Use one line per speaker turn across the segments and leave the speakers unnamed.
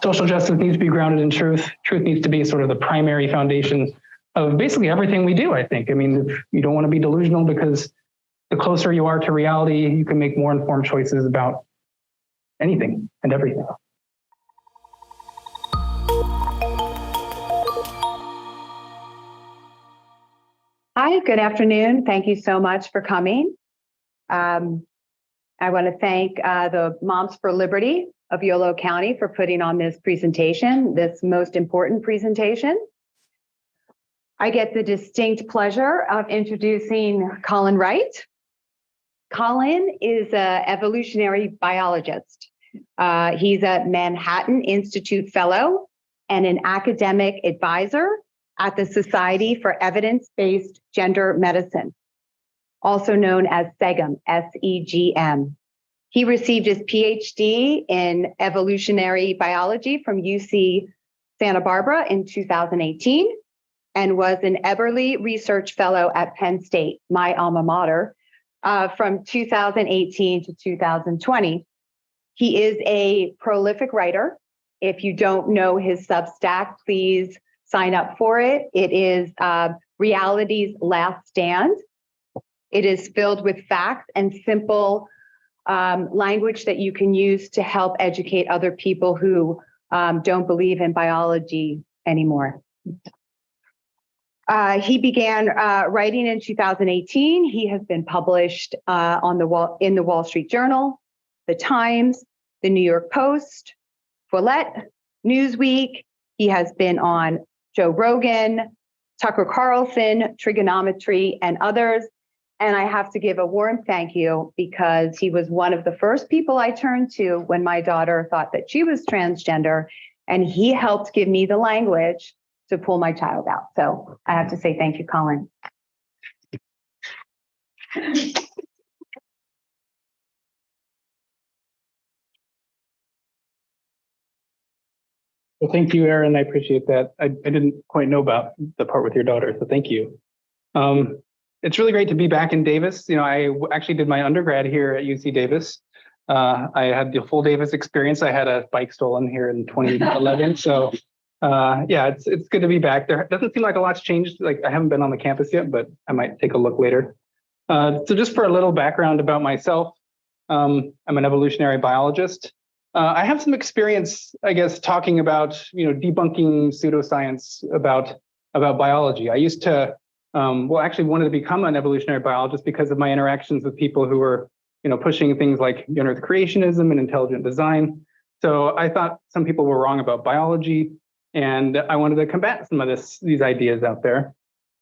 social justice needs to be grounded in truth. Truth needs to be sort of the primary foundation of basically everything we do, I think. I mean, if you don't want to be delusional, because the closer you are to reality, you can make more informed choices about anything and everything.
Hi, good afternoon. Thank you so much for coming. I want to thank the Moms for Liberty of Yolo County for putting on this presentation, this most important presentation. I get the distinct pleasure of introducing Colin Wright. Colin is an evolutionary biologist. He's a Manhattan Institute Fellow and an academic advisor at the Society for Evidence-Based Gender Medicine, also known as SEGM, S-E-G-M. He received his PhD in evolutionary biology from UC Santa Barbara in 2018 and was an Eberly Research Fellow at Penn State, my alma mater, from 2018 to 2020. He is a prolific writer. If you don't know his Substack, please sign up for it. It is Reality's Last Stand. It is filled with facts and simple language that you can use to help educate other people who don't believe in biology anymore. He began writing in 2018. He has been published in the Wall Street Journal, The Times, The New York Post, Follett, Newsweek. He has been on Joe Rogan, Tucker Carlson, Trigonometry, and others. And I have to give a warm thank you because he was one of the first people I turned to when my daughter thought that she was transgender, and he helped give me the language to pull my child out. So I have to say thank you, Colin.
Well, thank you, Erin. I appreciate that. I didn't quite know about the part with your daughter, so thank you. It's really great to be back in Davis. You know, I actually did my undergrad here at UC Davis. I had the full Davis experience. I had a bike stolen here in 2011. So yeah, it's good to be back. There doesn't seem like a lot's changed. Like, I haven't been on the campus yet, but I might take a look later. So just for a little background about myself, I'm an evolutionary biologist. I have some experience, I guess, talking about, debunking pseudoscience about biology. I used to, actually wanted to become an evolutionary biologist because of my interactions with people who were, pushing things like Earth creationism and intelligent design. So I thought some people were wrong about biology, and I wanted to combat some of these ideas out there.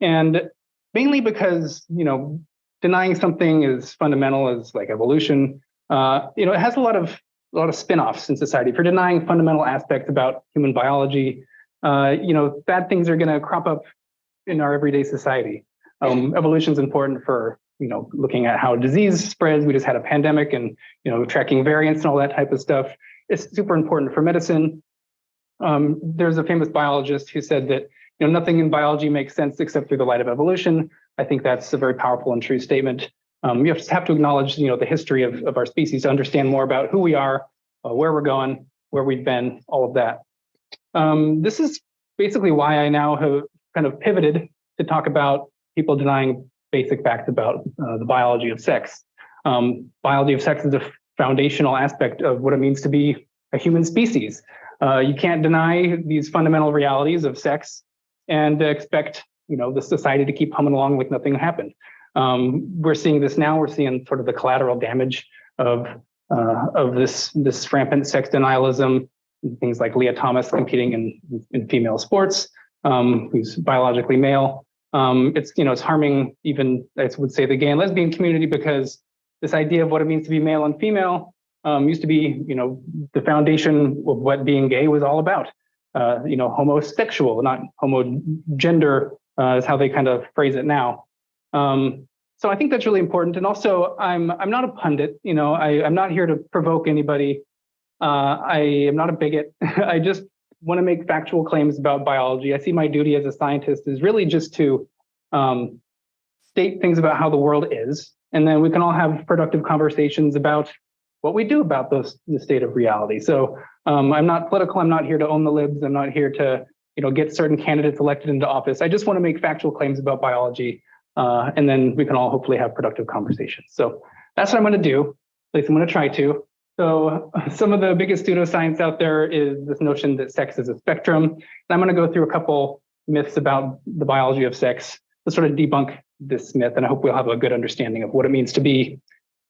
And mainly because, denying something as fundamental as like evolution, it has a lot of spin-offs in society. For denying fundamental aspects about human biology, bad things are going to crop up in our everyday society. Evolution is important for, looking at how disease spreads. We just had a pandemic, and, tracking variants and all that type of stuff. It's super important for medicine. There's a famous biologist who said that, nothing in biology makes sense except through the light of evolution. I think that's a very powerful and true statement. You have to acknowledge, the history of our species to understand more about who we are, where we're going, where we've been, all of that. This is basically why I now have kind of pivoted to talk about people denying basic facts about the biology of sex. Biology of sex is a foundational aspect of what it means to be a human species. You can't deny these fundamental realities of sex and expect, the society to keep humming along like nothing happened. We're seeing this now. We're seeing sort of the collateral damage of this rampant sex denialism. Things like Leah Thomas competing in female sports, who's biologically male. It's harming even, I would say, the gay and lesbian community, because this idea of what it means to be male and female used to be, the foundation of what being gay was all about. Homosexual, not homogender, is how they kind of phrase it now. So I think that's really important. And also, I'm not a pundit. I'm not here to provoke anybody. I am not a bigot. I just want to make factual claims about biology. I see my duty as a scientist is really just to state things about how the world is, and then we can all have productive conversations about what we do about the state of reality. So I'm not political. I'm not here to own the libs. I'm not here to get certain candidates elected into office. I just want to make factual claims about biology, and then we can all hopefully have productive conversations. So that's what I'm going to do. At least I'm going to try to. So some of the biggest pseudoscience out there is this notion that sex is a spectrum. And I'm going to go through a couple myths about the biology of sex to sort of debunk this myth. And I hope we'll have a good understanding of what it means to be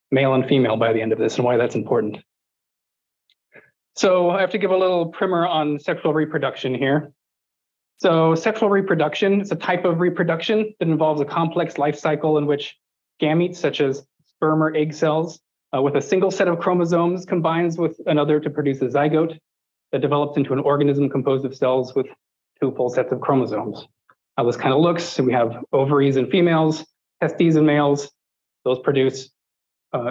male and female by the end of this and why that's important. So I have to give a little primer on sexual reproduction here. So sexual reproduction is a type of reproduction that involves a complex life cycle in which gametes, such as sperm or egg cells, with a single set of chromosomes combines with another to produce a zygote that develops into an organism composed of cells with two full sets of chromosomes. How this kind of looks, so we have ovaries in females, testes in males. Those produce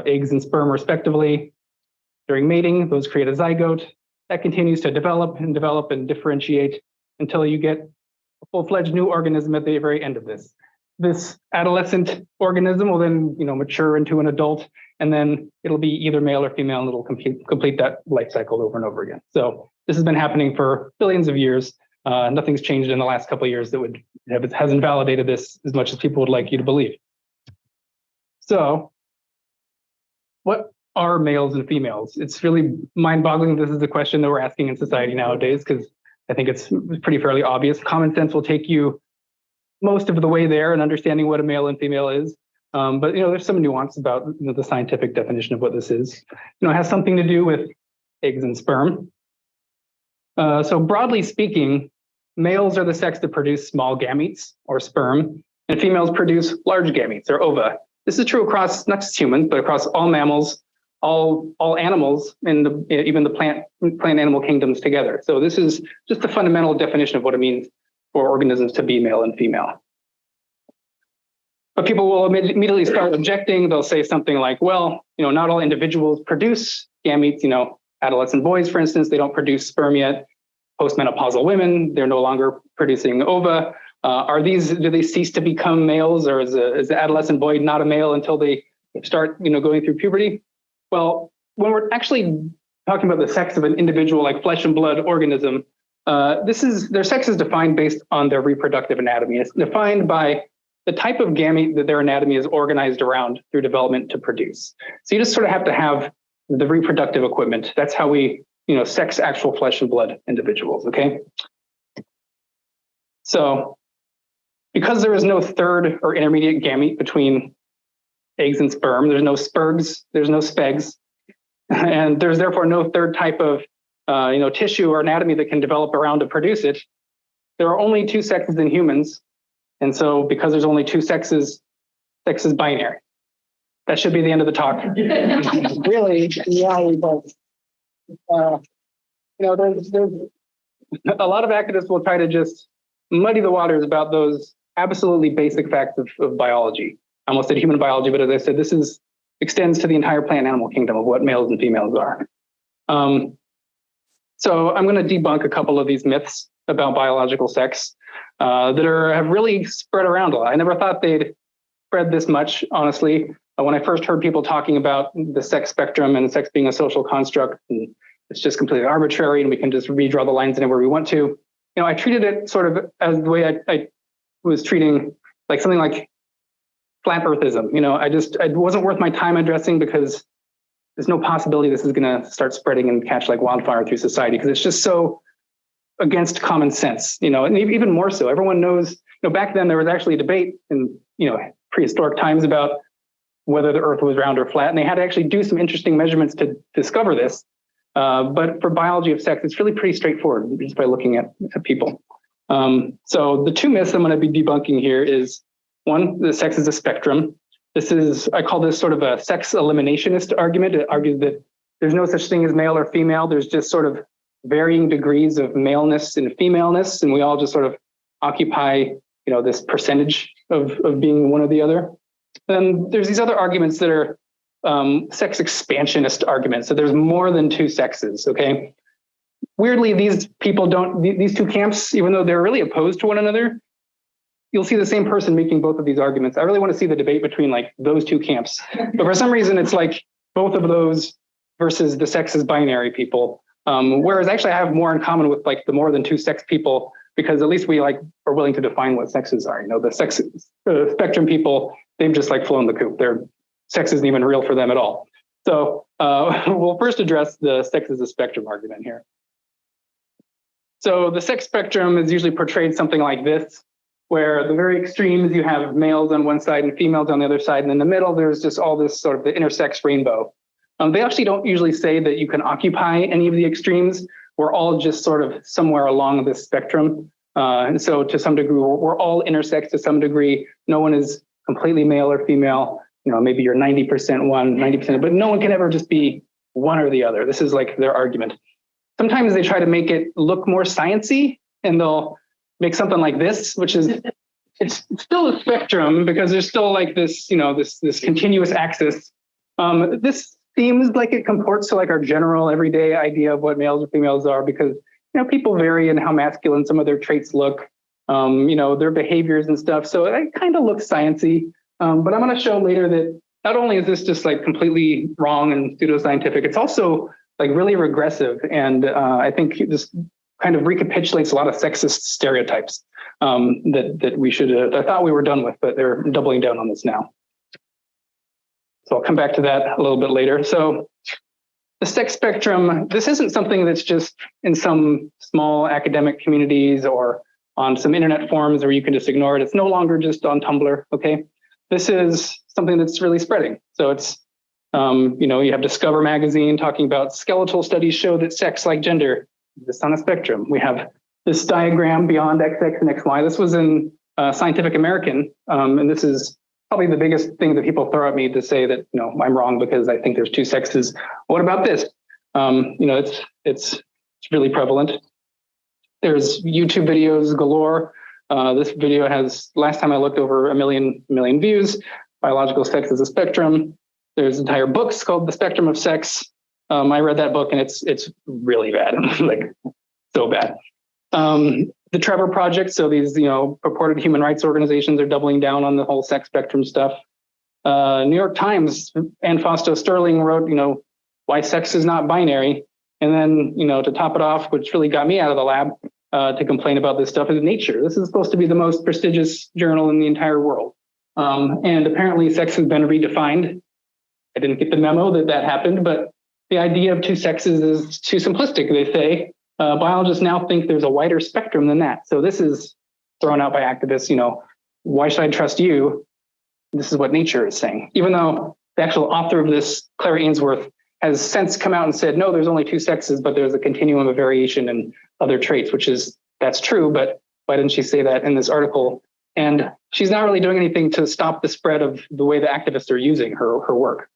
eggs and sperm respectively. During mating, those create a zygote that continues to develop and differentiate until you get a full-fledged new organism at the very end of this. This adolescent organism will then mature into an adult, and then it'll be either male or female, and it'll complete that life cycle over and over again. So this has been happening for billions of years. Nothing's changed in the last couple of years that hasn't validated this as much as people would like you to believe. So what are males and females? It's really mind-boggling. This is the question that we're asking in society nowadays, because I think it's pretty fairly obvious. Common sense will take you most of the way there in understanding what a male and female is. But there's some nuance about the scientific definition of what this is. It has something to do with eggs and sperm. So broadly speaking, males are the sex that produce small gametes or sperm, and females produce large gametes or ova. This is true across not just humans, but across all mammals, all animals, and even the plant animal kingdoms together. So this is just the fundamental definition of what it means for organisms to be male and female. But people will immediately start objecting. They'll say something like, well, not all individuals produce gametes. Adolescent boys, for instance, they don't produce sperm yet. Postmenopausal women, they're no longer producing ova. Do they cease to become males, or is the adolescent boy not a male until they start, going through puberty? Well, when we're actually talking about the sex of an individual, like flesh and blood organism, their sex is defined based on their reproductive anatomy. It's defined by the type of gamete that their anatomy is organized around through development to produce. So you just sort of have to have the reproductive equipment. That's how we, sex actual flesh and blood individuals, okay? So because there is no third or intermediate gamete between eggs and sperm, there's no spurgs, there's no spegs, and there's therefore no third type of tissue or anatomy that can develop around to produce it. There are only two sexes in humans. And so because there's only two sexes, sex is binary. That should be the end of the talk. Really, yeah, but there's a lot of activists will try to just muddy the waters about those absolutely basic facts of biology. I almost said human biology, but as I said, this extends to the entire plant animal kingdom of what males and females are. So I'm going to debunk a couple of these myths about biological sex that have really spread around a lot. I never thought they'd spread this much, honestly. When I first heard people talking about the sex spectrum and sex being a social construct, and it's just completely arbitrary and we can just redraw the lines anywhere we want to, I treated it sort of as the way I was treating like something like flat earthism. It wasn't worth my time addressing, because there's no possibility this is going to start spreading and catch like wildfire through society, because it's just so against common sense, and even more so. Everyone knows, back then there was actually a debate in, prehistoric times about whether the earth was round or flat. And they had to actually do some interesting measurements to discover this. But for biology of sex, it's really pretty straightforward just by looking at people. So the two myths I'm going to be debunking here is, one, the sex is a spectrum. I call this sort of a sex eliminationist argument. It argues that there's no such thing as male or female. There's just sort of varying degrees of maleness and femaleness, and we all just sort of occupy, this percentage of being one or the other. Then there's these other arguments that are sex expansionist arguments. So there's more than two sexes, okay? Weirdly, these two camps, even though they're really opposed to one another, you'll see the same person making both of these arguments. I really want to see the debate between like those two camps. But for some reason, it's like both of those versus the sexes binary people. Whereas actually I have more in common with like the more than two sex people, because at least we like are willing to define what sexes are. You know, the sex spectrum people, they've just like flown the coop. Their sex isn't even real for them at all. So we'll first address the sex as a spectrum argument here. So the sex spectrum is usually portrayed something like this, where the very extremes, you have males on one side and females on the other side. And in the middle, there's just all this sort of the intersex rainbow. They actually don't usually say that you can occupy any of the extremes. We're all just sort of somewhere along this spectrum. And so to some degree, we're all intersex to some degree. No one is completely male or female. You know, maybe you're 90% one, 90%, but no one can ever just be one or the other. This is like their argument. Sometimes they try to make it look more sciencey, and they'll make something like this, which is, it's still a spectrum because there's still like this, you know, this continuous axis. This seems like it comports to like our general everyday idea of what males or females are, because, you know, people vary in how masculine some of their traits look, you know, their behaviors and stuff. So it kind of looks sciencey. But I'm going to show later that not only is this just like completely wrong and pseudoscientific, it's also like really regressive. And I think this kind of recapitulates a lot of sexist stereotypes that we should, I thought we were done with, but they're doubling down on this now. So I'll come back to that a little bit later. So the sex spectrum, this isn't something that's just in some small academic communities or on some internet forums where you can just ignore it. It's no longer just on Tumblr, okay? This is something that's really spreading. So it's, you know, you have Discover magazine talking about skeletal studies show that sex, like gender, is on a spectrum. We have this diagram beyond XX and XY. This was in Scientific American, and this is probably the biggest thing that people throw at me to say that, you know, I'm wrong because I think there's two sexes. What about this? You know, it's really prevalent. There's YouTube videos galore. This video has, last time I looked, over a million views. Biological sex is a spectrum. There's entire books called The Spectrum of Sex. I read that book and it's really bad, like so bad. The Trevor Project, so these, you know, purported human rights organizations are doubling down on the whole sex spectrum stuff. New York Times, Ann Fausto Sterling wrote, you know, why sex is not binary. And then, you know, to top it off, which really got me out of the lab to complain about this stuff, is Nature. This is supposed to be the most prestigious journal in the entire world. And apparently sex has been redefined. I didn't get the memo that happened, but the idea of two sexes is too simplistic, they say. Biologists now think there's a wider spectrum than that. So this is thrown out by activists, you know, why should I trust you? This is what Nature is saying. Even though the actual author of this, Claire Ainsworth, has since come out and said, no, there's only two sexes, but there's a continuum of variation in other traits, that's true, but why didn't she say that in this article? And she's not really doing anything to stop the spread of the way the activists are using her work.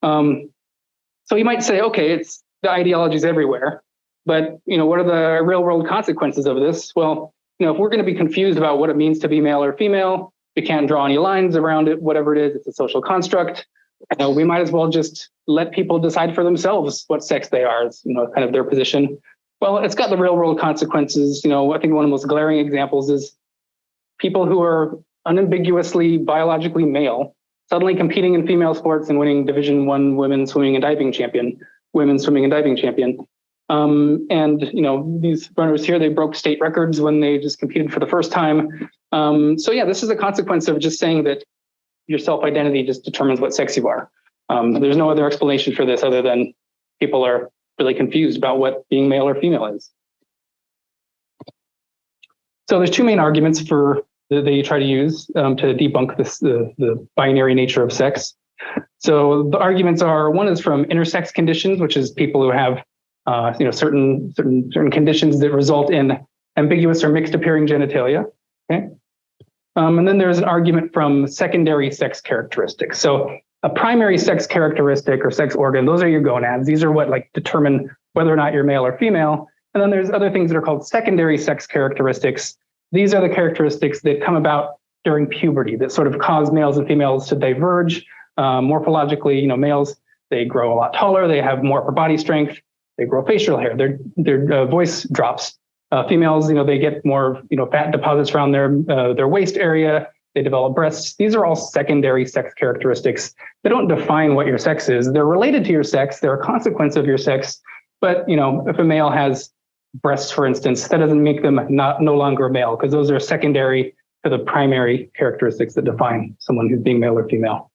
So you might say, okay, it's the ideologies everywhere, but, you know, what are the real world consequences of this? Well, you know, if we're going to be confused about what it means to be male or female, we can't draw any lines around it, whatever it is, it's a social construct. You know, we might as well just let people decide for themselves what sex they are. It's, you know, kind of their position. Well, it's got the real world consequences. You know, I think one of the most glaring examples is people who are unambiguously biologically male suddenly competing in female sports and winning Division I women's swimming and diving champion. And, you know, these runners here, they broke state records when they just competed for the first time. So yeah, this is a consequence of just saying that your self-identity just determines what sex you are. There's no other explanation for this other than people are really confused about what being male or female is. So there's two main arguments that they try to use to debunk this, the binary nature of sex. So the arguments are, one is from intersex conditions, which is people who have you know, certain conditions that result in ambiguous or mixed appearing genitalia. Okay. And then there's an argument from secondary sex characteristics. So a primary sex characteristic or sex organ, those are your gonads. These are what like determine whether or not you're male or female. And then there's other things that are called secondary sex characteristics. These are the characteristics that come about during puberty that sort of cause males and females to diverge. Morphologically, you know, males, they grow a lot taller, they have more upper body strength, they grow facial hair, their voice drops. Females, you know, they get more, you know, fat deposits around their waist area. they develop breasts. These are all secondary sex characteristics. They don't define what your sex is. They're related to your sex. They're a consequence of your sex. But, if a male has breasts, for instance, that doesn't make them no longer a male, because those are secondary to the primary characteristics that define someone who's being male or female.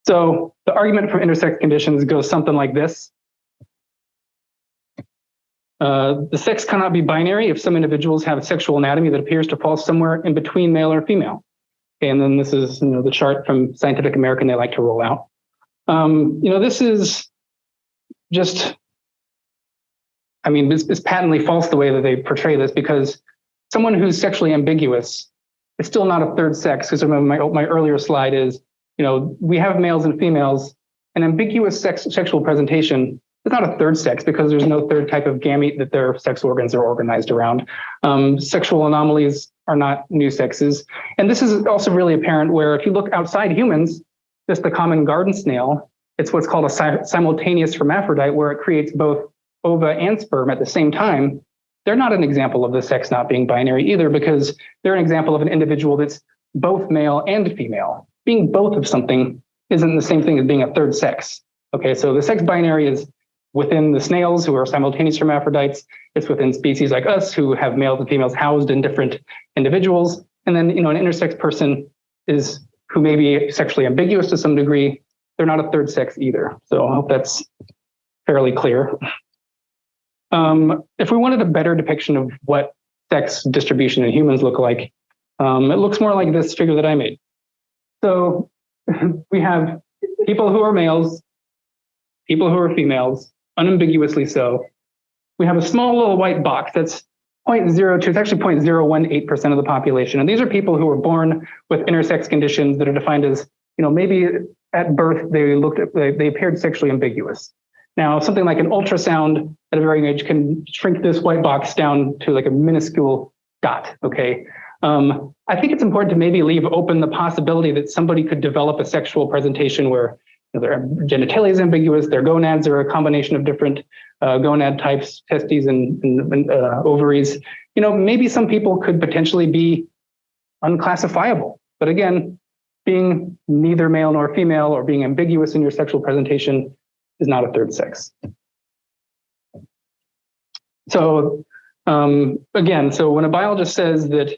So the argument from intersex conditions goes something like this. The sex cannot be binary if some individuals have a sexual anatomy that appears to fall somewhere in between male or female. Okay, and then this is the chart from Scientific American they like to roll out. This is just, it's patently false the way that they portray this, because someone who's sexually ambiguous is still not a third sex. Because remember my earlier slide is, we have males and females. An ambiguous sexual presentation is not a third sex because there's no third type of gamete that their sex organs are organized around. Sexual anomalies are not new sexes. And this is also really apparent where if you look outside humans, just the common garden snail, it's what's called a simultaneous hermaphrodite, where it creates both ova and sperm at the same time. They're not an example of the sex not being binary either, because they're an example of an individual that's both male and female. Being both of something isn't the same thing as being a third sex. Okay, so the sex binary is within the snails who are simultaneous hermaphrodites. It's within species like us who have males and females housed in different individuals. And then, an intersex person is who may be sexually ambiguous to some degree. They're not a third sex either. So I hope that's fairly clear. If we wanted a better depiction of what sex distribution in humans look like, it looks more like this figure that I made. So we have people who are males, people who are females, unambiguously so. We have a small little white box that's 0.02, it's actually 0.018% of the population. And these are people who were born with intersex conditions that are defined as, maybe at birth they appeared sexually ambiguous. Now, something like an ultrasound at a very young age can shrink this white box down to like a minuscule dot, okay? I think it's important to maybe leave open the possibility that somebody could develop a sexual presentation where their genitalia is ambiguous, their gonads are a combination of different gonad types, testes and ovaries. Maybe some people could potentially be unclassifiable. But again, being neither male nor female or being ambiguous in your sexual presentation is not a third sex. So again, so when a biologist says that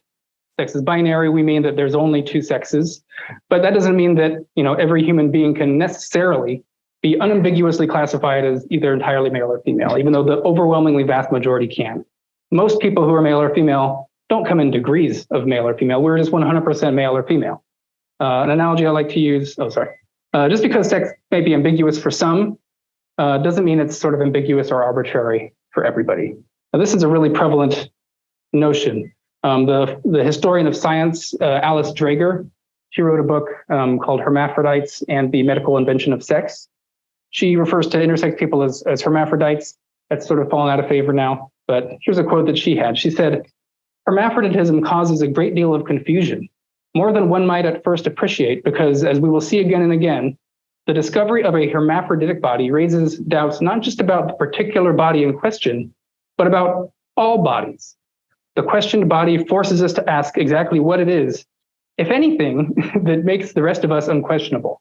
sex is binary, we mean that there's only two sexes, but that doesn't mean that every human being can necessarily be unambiguously classified as either entirely male or female, even though the overwhelmingly vast majority can. Most people who are male or female don't come in degrees of male or female. We're just 100% male or female. An analogy I like to use, just because sex may be ambiguous for some, doesn't mean it's sort of ambiguous or arbitrary for everybody. Now, this is a really prevalent notion. The historian of science, Alice Drager, she wrote a book called Hermaphrodites and the Medical Invention of Sex. She refers to intersex people as hermaphrodites. That's sort of fallen out of favor now, but here's a quote that she had. She said, "Hermaphroditism causes a great deal of confusion, more than one might at first appreciate, because as we will see again and again, the discovery of a hermaphroditic body raises doubts not just about the particular body in question, but about all bodies. The questioned body forces us to ask exactly what it is, if anything, that makes the rest of us unquestionable."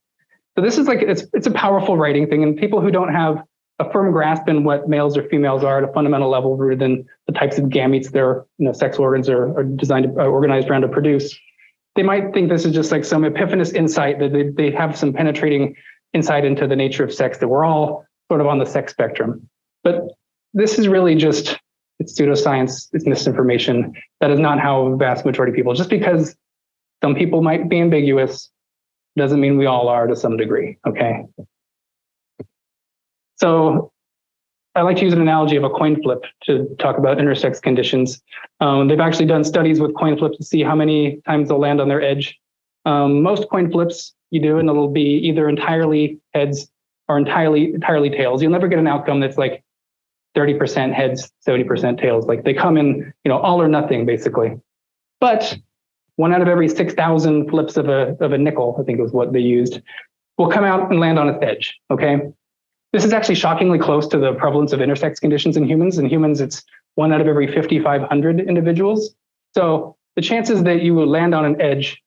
So this is it's a powerful writing thing, and people who don't have a firm grasp in what males or females are at a fundamental level, rooted in the types of gametes their sex organs are designed to organized around to produce, they might think this is just like some epiphanous insight, that they have some penetrating insight into the nature of sex, that we're all sort of on the sex spectrum. But this is really just, it's pseudoscience, it's misinformation. That is not how the vast majority of people, just because some people might be ambiguous, doesn't mean we all are to some degree, okay? So I like to use an analogy of a coin flip to talk about intersex conditions. They've actually done studies with coin flips to see how many times they'll land on their edge. Most coin flips you do, and it'll be either entirely heads or entirely tails. You'll never get an outcome that's like 30% heads, 70% tails. Like they come in, all or nothing basically. But 1 out of every 6,000 flips of a nickel, I think was what they used, will come out and land on its edge, okay? This is actually shockingly close to the prevalence of intersex conditions in humans. In humans, it's 1 out of every 5,500 individuals. So the chances that you will land on an edge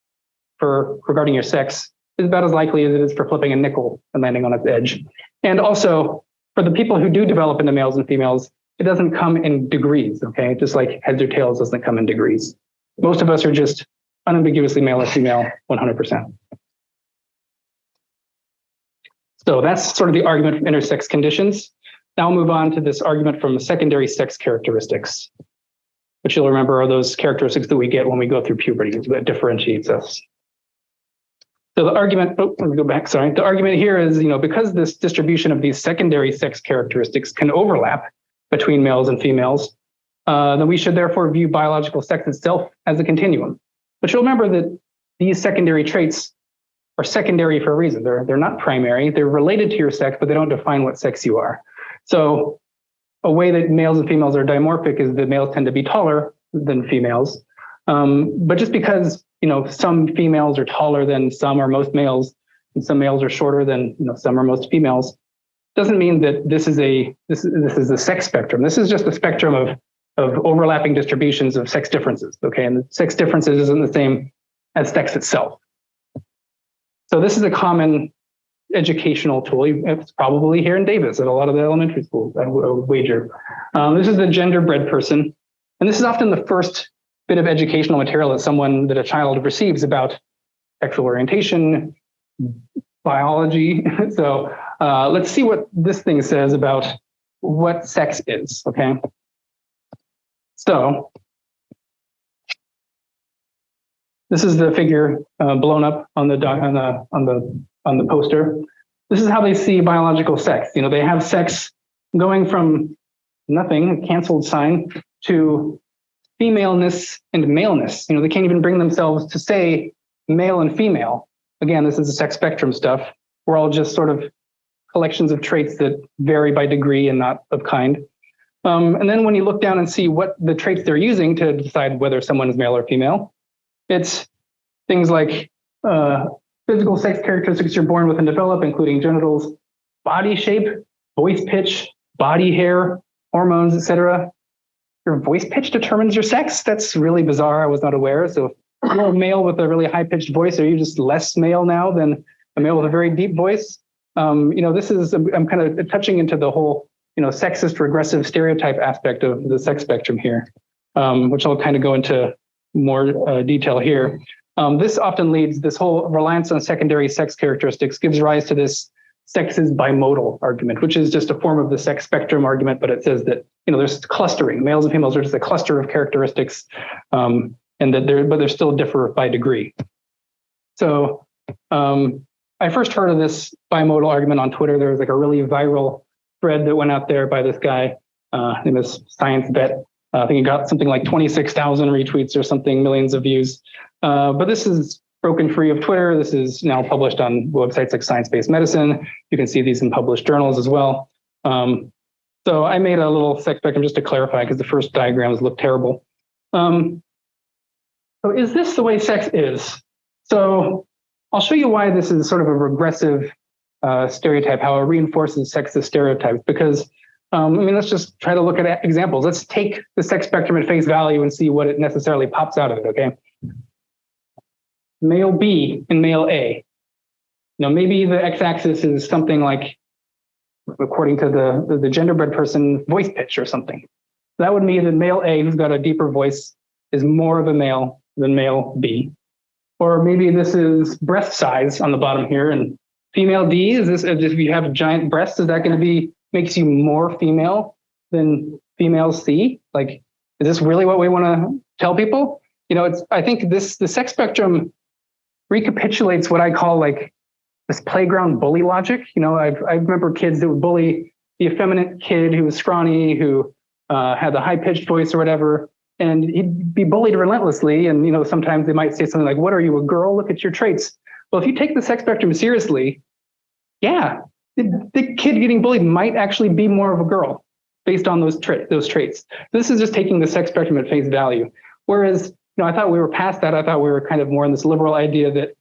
for regarding your sex is about as likely as it is for flipping a nickel and landing on its edge. And also, for the people who do develop into males and females, it doesn't come in degrees, okay? Just like heads or tails doesn't come in degrees. Most of us are just unambiguously male or female 100%. So that's sort of the argument from intersex conditions. Now we'll move on to this argument from secondary sex characteristics, which you'll remember are those characteristics that we get when we go through puberty that differentiates us. So the argument, let me go back, sorry. The argument here is, because this distribution of these secondary sex characteristics can overlap between males and females, then we should therefore view biological sex itself as a continuum. But you'll remember that these secondary traits are secondary for a reason. They're not primary. They're related to your sex, but they don't define what sex you are. So a way that males and females are dimorphic is that males tend to be taller than females. But just because some females are taller than some or most males, and some males are shorter than some or most females, doesn't mean that this is a sex spectrum. This is just a spectrum of overlapping distributions of sex differences. Okay, and the sex differences isn't the same as sex itself. So this is a common educational tool. It's probably here in Davis at a lot of the elementary schools, I would wager. This is the gender-bred person. And this is often the first bit of educational material that a child receives about sexual orientation, biology. So let's see what this thing says about what sex is, okay? So this is the figure blown up on the poster. This is how they see biological sex. They have sex going from nothing, a canceled sign, to femaleness and maleness. They can't even bring themselves to say male and female. Again, this is the sex spectrum stuff. We're all just sort of collections of traits that vary by degree and not of kind. And then when you look down and see what the traits they're using to decide whether someone is male or female, it's things like physical sex characteristics you're born with and develop, including genitals, body shape, voice pitch, body hair, hormones, etc. Your voice pitch determines your sex? That's really bizarre. I was not aware. So if you're a male with a really high-pitched voice, are you just less male now than a male with a very deep voice? This is, I'm kind of touching into the whole, sexist regressive stereotype aspect of the sex spectrum here, which I'll kind of go into more detail here. This often leads, this whole reliance on secondary sex characteristics gives rise to this sex is bimodal argument, which is just a form of the sex spectrum argument, but it says that, there's clustering. Males and females are just a cluster of characteristics, and that they're still differ by degree. So I first heard of this bimodal argument on Twitter. There was like a really viral thread that went out there by this guy, his name is Science Bet. I think he got something like 26,000 retweets or something, millions of views. But this is broken free of Twitter. This is now published on websites like Science-Based Medicine. You can see these in published journals as well. So I made a little sex spectrum just to clarify, because the first diagrams look terrible. So is this the way sex is? So I'll show you why this is sort of a regressive stereotype, how it reinforces sexist stereotypes, because let's just try to look at examples. Let's take the sex spectrum at face value and see what it necessarily pops out of it, okay? Male B and male A. Maybe the x-axis is something like, according to the gender-bred person, voice pitch or something. That would mean that male A, who's got a deeper voice, is more of a male than male B. Or maybe this is breast size on the bottom here, and female D, if you have giant breasts, is that going to makes you more female than female C? Like, is this really what we want to tell people? I think the sex spectrum recapitulates what I call like this playground bully logic. I remember kids that would bully the effeminate kid who was scrawny, who had the high-pitched voice or whatever, and he'd be bullied relentlessly. And, sometimes they might say something like, "What are you, a girl? Look at your traits." Well, if you take the sex spectrum seriously, yeah, the kid getting bullied might actually be more of a girl based on those traits. This is just taking the sex spectrum at face value. Whereas, I thought we were past that. I thought we were kind of more in this liberal idea that,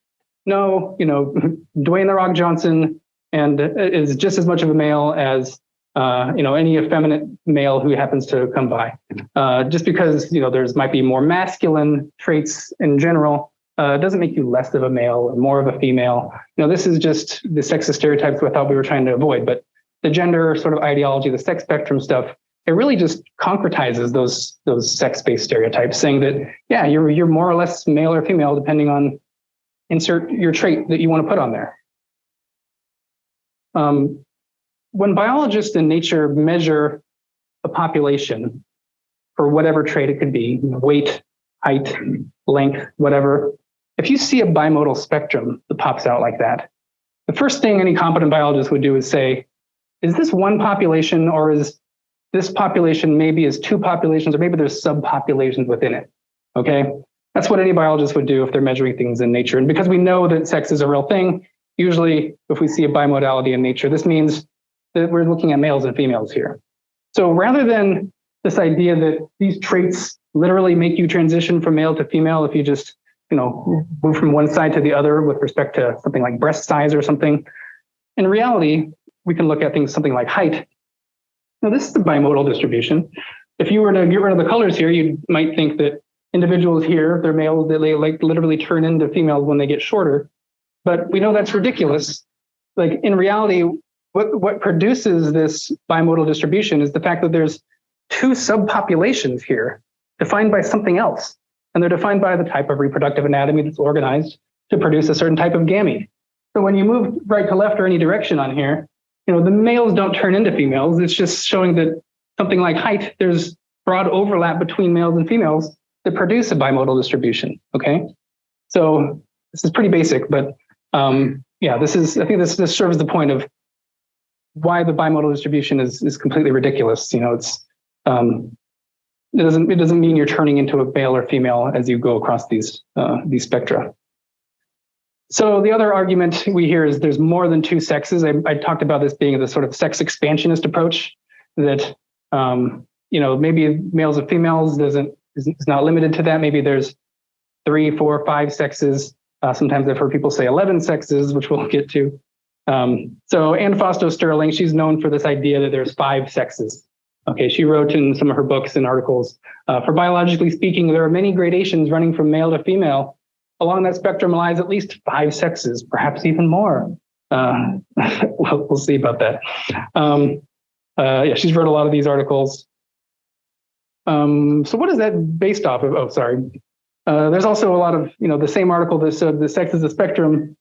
no, Dwayne "The Rock" Johnson is just as much of a male as, any effeminate male who happens to come by. Just because, there's might be more masculine traits in general It doesn't make you less of a male or more of a female. This is just the sexist stereotypes we thought we were trying to avoid. But the gender sort of ideology, the sex spectrum stuff, it really just concretizes those sex-based stereotypes, saying that, yeah, you're more or less male or female depending on insert your trait that you want to put on there. When biologists in nature measure a population for whatever trait it could be, weight, height, length, whatever, if you see a bimodal spectrum that pops out like that, the first thing any competent biologist would do is say, is this one population, or is this population maybe is two populations, or maybe there's subpopulations within it? Okay, that's what any biologist would do if they're measuring things in nature. And because we know that sex is a real thing, usually if we see a bimodality in nature, this means that we're looking at males and females here. So rather than this idea that these traits literally make you transition from male to female if you just move from one side to the other with respect to something like breast size or something, in reality, we can look at things something like height. Now, this is the bimodal distribution. If you were to get rid of the colors here, you might think that individuals here, they're males, they like literally turn into females when they get shorter. But we know that's ridiculous. Like in reality, what produces this bimodal distribution is the fact that there's two subpopulations here defined by something else. And they're defined by the type of reproductive anatomy that's organized to produce a certain type of gamete. So when you move right to left or any direction on here, the males don't turn into females. It's just showing that something like height, there's broad overlap between males and females that produce a bimodal distribution, okay? So this is pretty basic, but yeah, I think this serves the point of why the bimodal distribution is completely ridiculous. It's it doesn't mean you're turning into a male or female as you go across these spectra. So the other argument we hear is there's more than two sexes. I talked about this being the sort of sex expansionist approach that maybe males and females is not limited to that. Maybe there's 3, 4, 5 sexes. Sometimes I've heard people say 11 sexes, which we'll get to. So Anne Fausto Sterling, she's known for this idea that there's 5 sexes. Okay, she wrote in some of her books and articles, for biologically speaking, there are many gradations running from male to female. Along that spectrum lies at least 5 sexes, perhaps even more. We'll see about that. Yeah, she's wrote a lot of these articles. So what is that based off of? Oh, sorry. There's also a lot of, the same article that said the sex is a spectrum.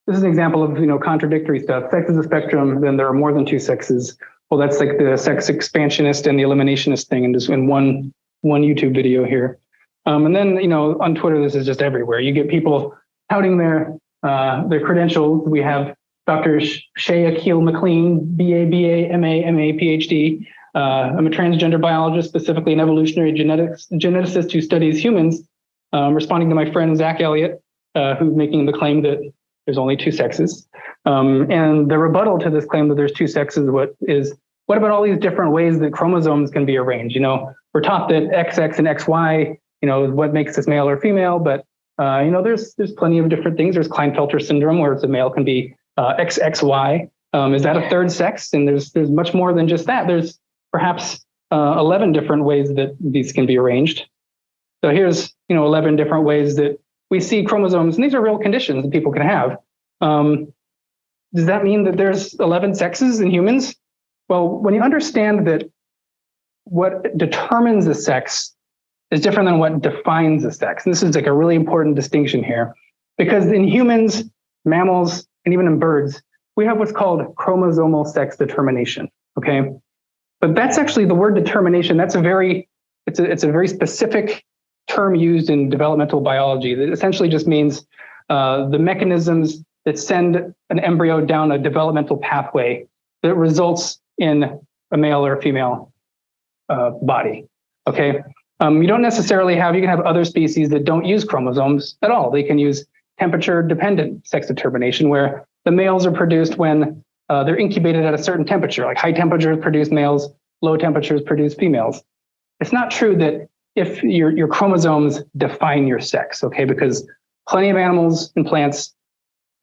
This is an example of, contradictory stuff. Sex is a spectrum, then there are more than 2 sexes. Well, that's like the sex expansionist and the eliminationist thing, and just in one YouTube video here. And then, on Twitter, this is just everywhere. You get people touting their credentials. We have Dr. Shay Akil McLean, BA, MA, PhD. I'm a transgender biologist, specifically an evolutionary geneticist who studies humans, responding to my friend, Zach Elliott, who's making the claim that there's only 2 sexes. And the rebuttal to this claim that there's 2 sexes, what about all these different ways that chromosomes can be arranged? We're taught that XX and XY, is what makes us male or female, but there's plenty of different things. There's Klinefelter syndrome, where the male can be XXY. Is that a 3rd sex? And there's much more than just that. There's perhaps 11 different ways that these can be arranged. So here's 11 different ways that we see chromosomes, and these are real conditions that people can have. Does that mean that there's 11 sexes in humans? Well, when you understand that what determines a sex is different than what defines a sex, and this is like a really important distinction here, because in humans, mammals, and even in birds, we have what's called chromosomal sex determination, okay? But that's actually the word determination. It's a very specific term used in developmental biology that essentially just means the mechanisms that send an embryo down a developmental pathway that results in a male or a female body, okay? You don't necessarily you can have other species that don't use chromosomes at all. They can use temperature-dependent sex determination, where the males are produced when they're incubated at a certain temperature, like high temperatures produce males, low temperatures produce females. It's not true that if your chromosomes define your sex, okay? Because plenty of animals and plants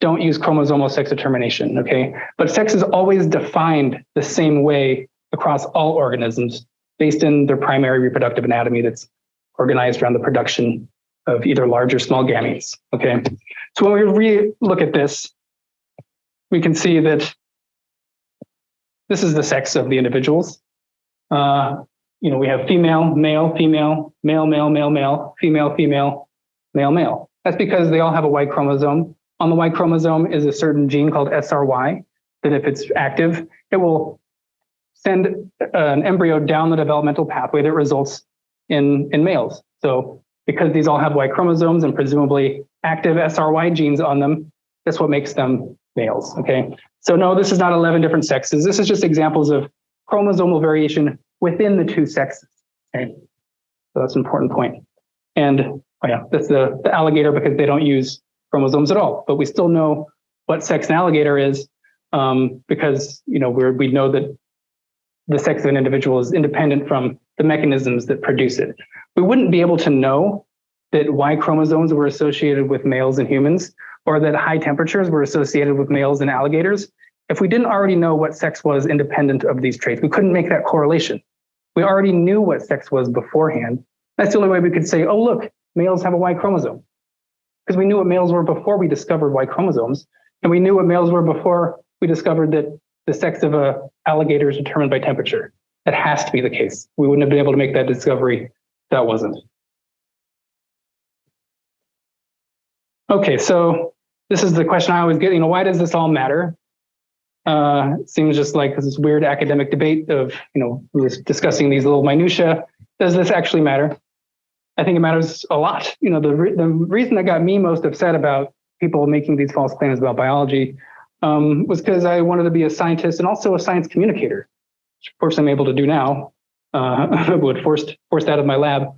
don't use chromosomal sex determination, okay? But sex is always defined the same way across all organisms based in their primary reproductive anatomy that's organized around the production of either large or small gametes. Okay, so when we re-look at this, we can see that this is the sex of the individuals. We have female, male, female, male, male, male, male, female, female, male, male. That's because they all have a Y chromosome. On the Y chromosome is a certain gene called SRY that if it's active, it will send an embryo down the developmental pathway that results in males. So because these all have Y chromosomes and presumably active SRY genes on them, that's what makes them males, okay? So no, this is not 11 different sexes. This is just examples of chromosomal variation within the two sexes, okay? So that's an important point. And oh yeah, that's the alligator because they don't use chromosomes at all, but we still know what sex an alligator is because we know that the sex of an individual is independent from the mechanisms that produce it. We wouldn't be able to know that Y chromosomes were associated with males and humans, or that high temperatures were associated with males and alligators, if we didn't already know what sex was independent of these traits. We couldn't make that correlation. We already knew what sex was beforehand. That's the only way we could say, oh, look, males have a Y chromosome. Because we knew what males were before we discovered Y chromosomes, and we knew what males were before we discovered that the sex of an alligator is determined by temperature. That has to be the case. We wouldn't have been able to make that discovery if that wasn't. Okay, so this is the question I always get, why does this all matter? It seems just like this weird academic debate of, we're discussing these little minutia. Does this actually matter? I think it matters a lot. The reason that got me most upset about people making these false claims about biology was because I wanted to be a scientist and also a science communicator, which of course I'm able to do now, but forced out of my lab.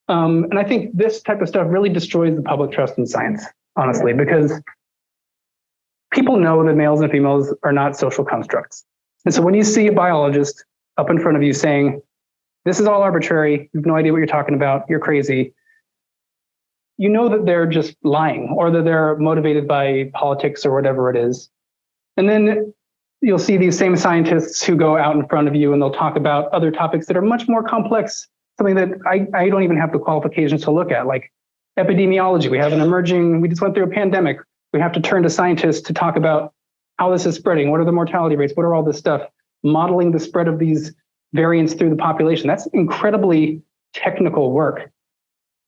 And I think this type of stuff really destroys the public trust in science, honestly, because people know that males and females are not social constructs. And so when you see a biologist up in front of you saying, this is all arbitrary, you have no idea what you're talking about, you're crazy, you know that they're just lying or that they're motivated by politics or whatever it is. And then you'll see these same scientists who go out in front of you and they'll talk about other topics that are much more complex, something that I don't even have the qualifications to look at, like epidemiology. We just went through a pandemic. We have to turn to scientists to talk about how this is spreading. What are the mortality rates? What are all this stuff? Modeling the spread of these variants through the population. That's incredibly technical work.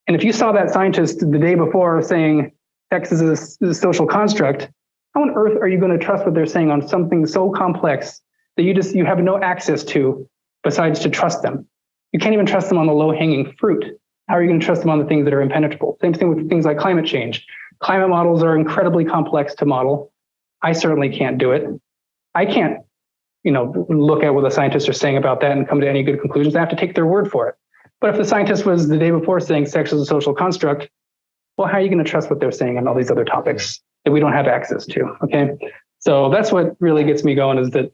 And if you saw that scientist the day before saying sex is a social construct, how on earth are you going to trust what they're saying on something so complex that you have no access to besides to trust them? You can't even trust them on the low-hanging fruit. How are you going to trust them on the things that are impenetrable? Same thing with things like climate change. Climate models are incredibly complex to model. I certainly can't do it. I can't, look at what the scientists are saying about that and come to any good conclusions. I have to take their word for it. But if the scientist was the day before saying sex is a social construct, well, how are you going to trust what they're saying on all these other topics that we don't have access to? Okay. So that's what really gets me going, is that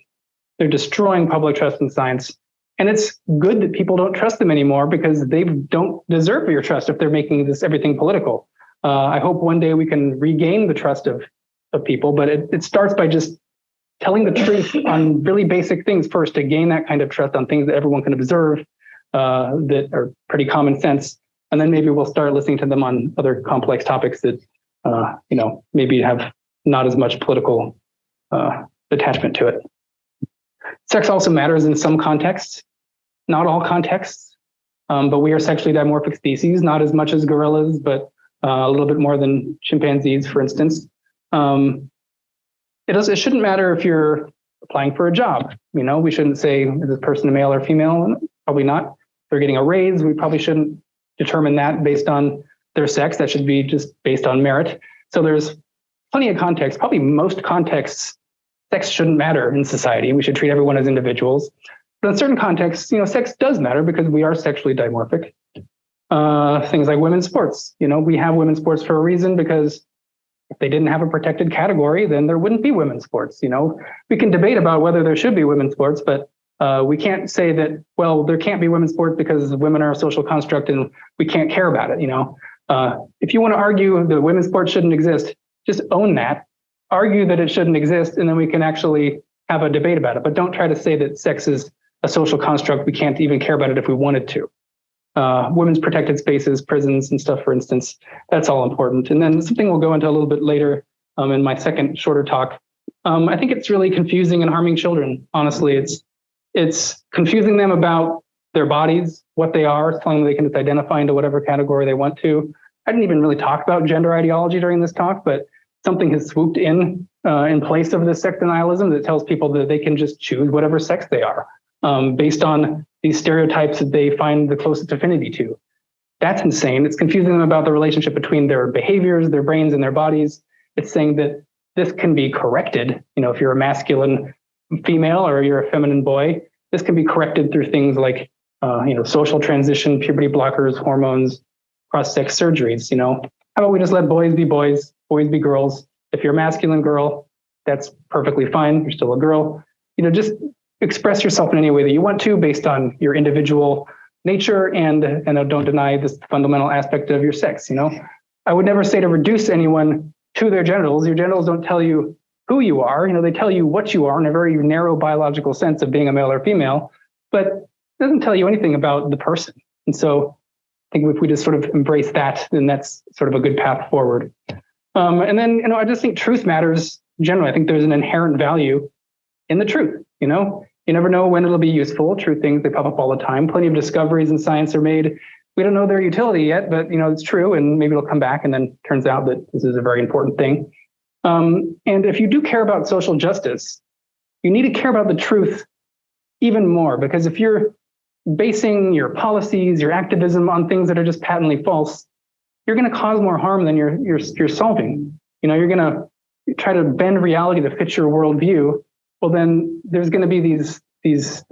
they're destroying public trust in science. And it's good that people don't trust them anymore because they don't deserve your trust if they're making everything political. I hope one day we can regain the trust of people, but it starts by just telling the truth on really basic things first to gain that kind of trust on things that everyone can observe that are pretty common sense. And then maybe we'll start listening to them on other complex topics that, maybe have not as much political attachment to it. Sex also matters in some contexts, not all contexts, but we are sexually dimorphic species, not as much as gorillas, but a little bit more than chimpanzees, for instance. It shouldn't matter if you're applying for a job. We shouldn't say, is this person a male or female? Probably not. If they're getting a raise, we probably shouldn't determine that based on their sex. That should be just based on merit. So there's plenty of context, probably most contexts, sex shouldn't matter in society. We should treat everyone as individuals. But in certain contexts, sex does matter because we are sexually dimorphic. Things like women's sports. We have women's sports for a reason, because if they didn't have a protected category, then there wouldn't be women's sports. We can debate about whether there should be women's sports, but we can't say that, well, there can't be women's sports because women are a social construct and we can't care about it. If you want to argue that women's sports shouldn't exist, just own that, argue that it shouldn't exist, and then we can actually have a debate about it. But don't try to say that sex is a social construct. We can't even care about it if we wanted to. women's protected spaces, prisons and stuff, for instance. That's all important. And then something we'll go into a little bit later in my second shorter talk. I think it's really confusing and harming children. Honestly, it's confusing them about their bodies, what they are, telling them they can just identify into whatever category they want to. I didn't even really talk about gender ideology during this talk, but something has swooped in place of this sex denialism that tells people that they can just choose whatever sex they are based on these stereotypes that they find the closest affinity to. That's insane. It's confusing them about the relationship between their behaviors, their brains, and their bodies. It's saying that this can be corrected. If you're a masculine female or you're a feminine boy, this can be corrected through things like, social transition, puberty blockers, hormones, cross-sex surgeries. How about we just let boys be boys be girls? If you're a masculine girl, that's perfectly fine. You're still a girl. Just express yourself in any way that you want to based on your individual nature and don't deny this fundamental aspect of your sex. I would never say to reduce anyone to their genitals. Your genitals don't tell you who you are. They tell you what you are in a very narrow biological sense of being a male or female, but it doesn't tell you anything about the person. And so I think if we just sort of embrace that, then that's sort of a good path forward. And then, I just think truth matters generally. I think there's an inherent value in the truth. You never know when it'll be useful. True things, they pop up all the time. Plenty of discoveries in science are made. We don't know their utility yet, but it's true, and maybe it'll come back and then turns out that this is a very important thing. And if you do care about social justice, you need to care about the truth even more, because if you're basing your policies, your activism on things that are just patently false, you're going to cause more harm than you're solving. You're going to try to bend reality to fit your worldview. Well, then there's going to be these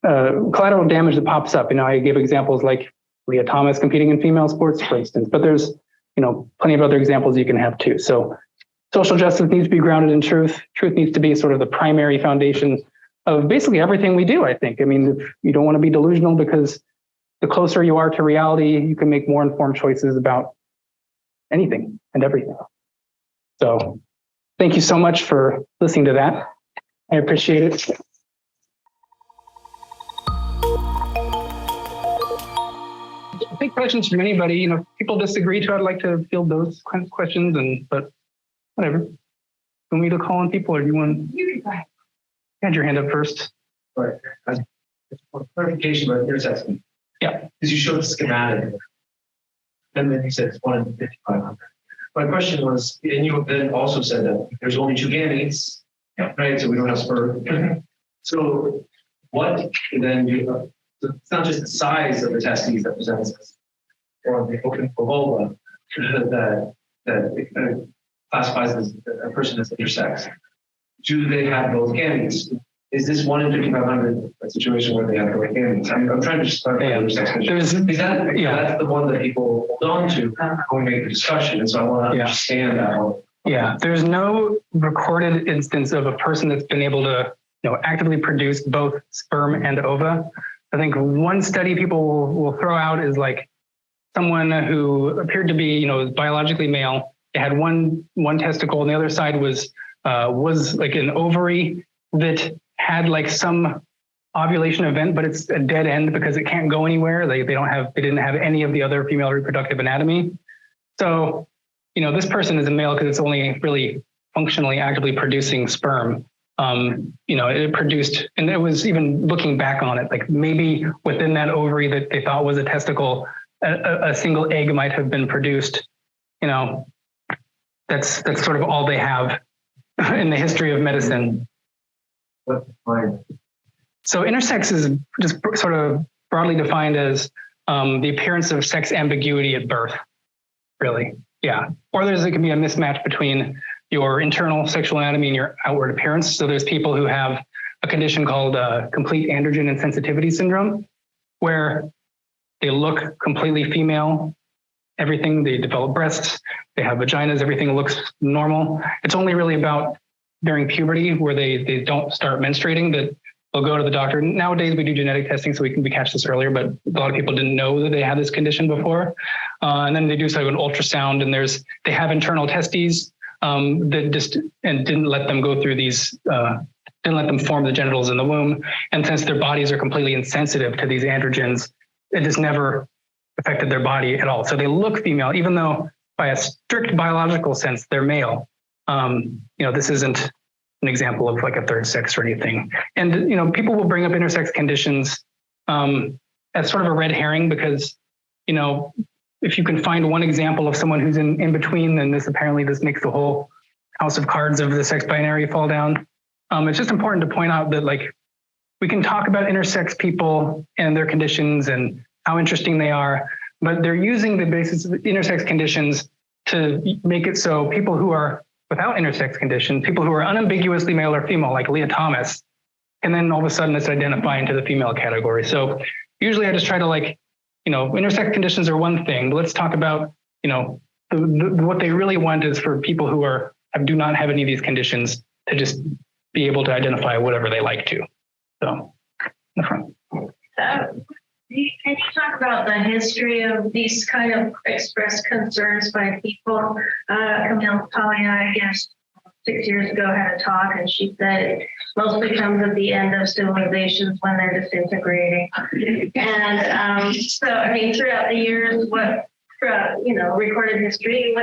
collateral damage that pops up. I gave examples like Leah Thomas competing in female sports, for instance, but there's plenty of other examples you can have too. So social justice needs to be grounded in truth. Truth needs to be sort of the primary foundation of basically everything we do, I think. If you don't want to be delusional, because the closer you are to reality, you can make more informed choices about anything and everything. So thank you so much for listening to that. I appreciate it. I think questions from anybody. If people disagree to, I'd like to field those kinds of questions, but whatever. You want me to call on people, or do you want? You can go. You had your hand up first.
Right. Clarification about your assessment.
Yeah.
Because you showed the schematic, and then you said it's 1 in 5,500. My question was, and you then also said that there's only 2 gametes, right? So we don't have sperm. So what then it's not just the size of the testes that presents us, or the open vulva that it kind of classifies as a person as intersex. Do they have both gametes? Is this 1 in 5,500 a situation where they have both gametes? I'm trying to just clarify the intersex. That's the one that people hold on to when we make the discussion, and so I want to understand that one.
Yeah, there's no recorded instance of a person that's been able to actively produce both sperm and ova. I think one study people will throw out is like someone who appeared to be, biologically male. They had one testicle, and the other side was like an ovary that had like some ovulation event, but it's a dead end because it can't go anywhere. They didn't have any of the other female reproductive anatomy. So, this person is a male because it's only really functionally actively producing sperm. It produced, and it was even looking back on it, like maybe within that ovary that they thought was a testicle, a single egg might have been produced. That's sort of all they have in the history of medicine. So intersex is just sort of broadly defined as the appearance of sex ambiguity at birth, really. Yeah. Or it can be a mismatch between your internal sexual anatomy and your outward appearance. So there's people who have a condition called complete androgen insensitivity syndrome, where they look completely female, everything, they develop breasts, they have vaginas, everything looks normal. It's only really about during puberty where they don't start menstruating that they'll go to the doctor. Nowadays we do genetic testing so we catch this earlier, but a lot of people didn't know that they had this condition before. And then they do sort of an ultrasound, and they have internal testes that just didn't let them go through these, didn't let them form the genitals in the womb. And since their bodies are completely insensitive to these androgens, it just never affected their body at all. So they look female, even though by a strict biological sense, they're male. This isn't an example of like a third sex or anything. And, people will bring up intersex conditions as sort of a red herring because, if you can find one example of someone who's in between, then this makes the whole house of cards of the sex binary fall down. It's just important to point out that like we can talk about intersex people and their conditions and how interesting they are, but they're using the basis of intersex conditions to make it so people who are without intersex conditions, people who are unambiguously male or female, like Leah Thomas, and then all of a sudden it's identifying to the female category. So usually I just try to intersex conditions are one thing, but let's talk about, what they really want is for people who do not have any of these conditions to just be able to identify whatever they like to. So, in the front.
Can you talk about the history of these kind of expressed concerns by people? Camille Polly, I guess 6 years ago had a talk, and she said it mostly comes at the end of civilizations when they're disintegrating. And throughout the years, recorded history,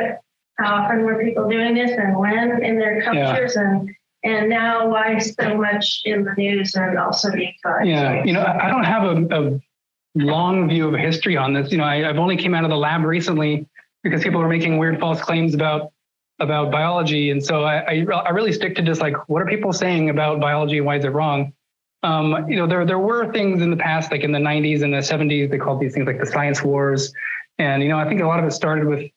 how often were people doing this and when in their cultures, and now why so much in the news and also being taught?
Yeah, I don't have a long view of history on this. I've only came out of the lab recently because people were making weird false claims about biology. And so I really stick to just like, what are people saying about biology and why is it wrong? There were things in the past, like in the 90s and the 70s, they called these things like the science wars. And, I think a lot of it started with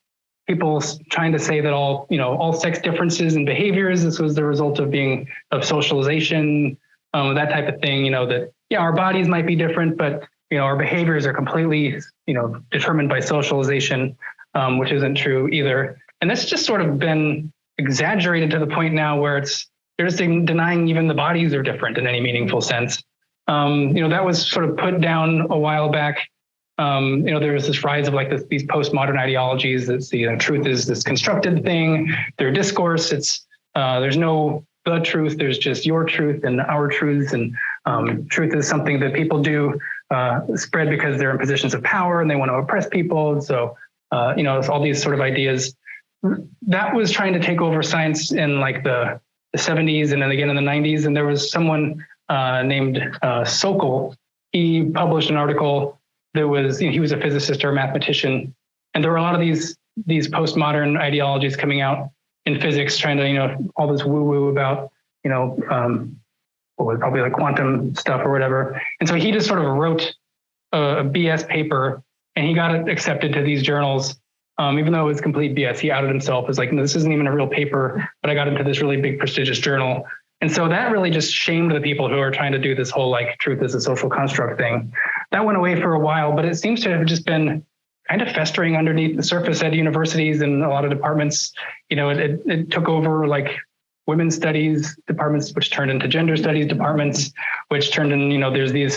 people trying to say that all sex differences and behaviors, this was the result of socialization, that type of thing, that, our bodies might be different, but, our behaviors are completely, determined by socialization, which isn't true either. And that's just sort of been exaggerated to the point now where they're just denying even the bodies are different in any meaningful sense. That was sort of put down a while back. There was this rise of like these postmodern ideologies that truth is this constructed thing. Their discourse, there's no the truth. There's just your truth and our truths. And truth is something that people do spread because they're in positions of power and they want to oppress people. And so, it's all these sort of ideas that was trying to take over science in like the 70s and then again in the 90s. And there was someone named Sokol. He published an article that was, he was a physicist or a mathematician. And there were a lot of these postmodern ideologies coming out in physics, trying to, all this woo-woo about, what was probably like quantum stuff or whatever. And so he just sort of wrote a BS paper and he got it accepted to these journals. Even though it was complete BS, he outed himself as like, no, this isn't even a real paper, but I got into this really big prestigious journal. And so that really just shamed the people who are trying to do this whole like truth is a social construct thing. That went away for a while, but it seems to have just been kind of festering underneath the surface at universities and a lot of departments. It took over like women's studies departments, which turned into gender studies departments, which turned in, there's the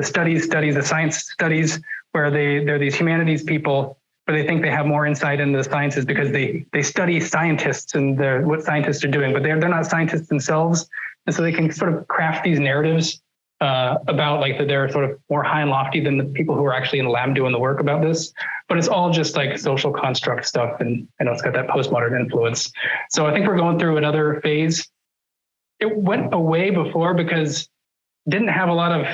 studies, the science studies, where they're these humanities people, where they think they have more insight into the sciences because they study scientists and what scientists are doing, but they're not scientists themselves. And so they can sort of craft these narratives about like that they're sort of more high and lofty than the people who are actually in the lab doing the work about this. But it's all just like social construct stuff. And it's got that postmodern influence. So I think we're going through another phase. It went away before because it didn't have a lot of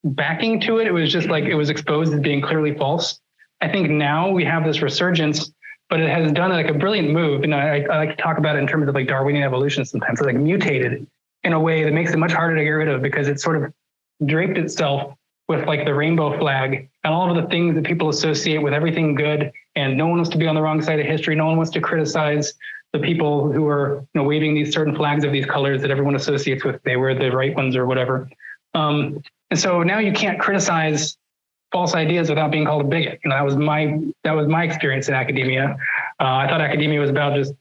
backing to it. It was just like it was exposed as being clearly false. I think now we have this resurgence, but it has done like a brilliant move. And I like to talk about it in terms of like Darwinian evolution sometimes. It's like mutated in a way that makes it much harder to get rid of because it sort of draped itself with like the rainbow flag and all of the things that people associate with everything good. And no one wants to be on the wrong side of history. No one wants to criticize the people who are waving these certain flags of these colors that everyone associates with. They were the right ones or whatever. And so now you can't criticize false ideas without being called a bigot. That was my experience in academia. I thought academia was about just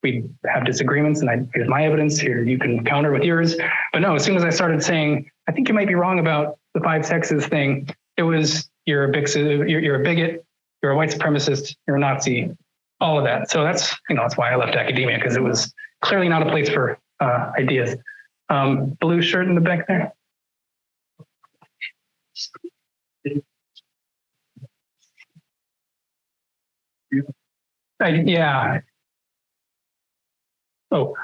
we have disagreements and here's my evidence here. You can counter with yours. But no, as soon as I started saying, I think you might be wrong about the 5 sexes thing, it was you're a bigot, you're a white supremacist, you're a Nazi, all of that. So that's why I left academia, because it was clearly not a place for ideas. Blue shirt in the back there. Yeah. Oh,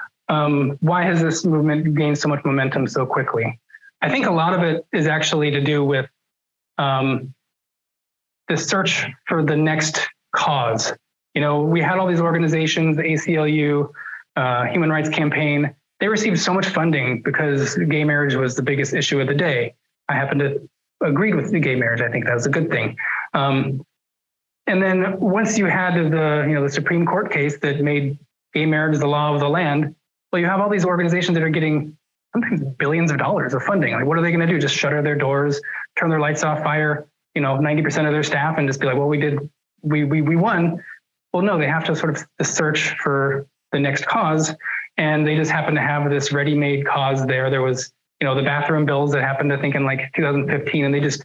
why has this movement gained so much momentum so quickly? I think a lot of it is actually to do with the search for the next cause. You know, we had all these organizations, the ACLU, Human Rights Campaign. They received so much funding because gay marriage was the biggest issue of the day. I happen to agree with the gay marriage. I think that was a good thing. And then once you had the Supreme Court case that made gay marriage the law of the land, well, you have all these organizations that are getting sometimes billions of dollars of funding. Like, what are they going to do? Just shutter their doors, turn their lights off, fire 90% of their staff, and just be like, well, we won. Well, no, they have to sort of search for the next cause, and they just happen to have this ready-made cause there. There was, the bathroom bills that happened, I think, in like 2015, and they just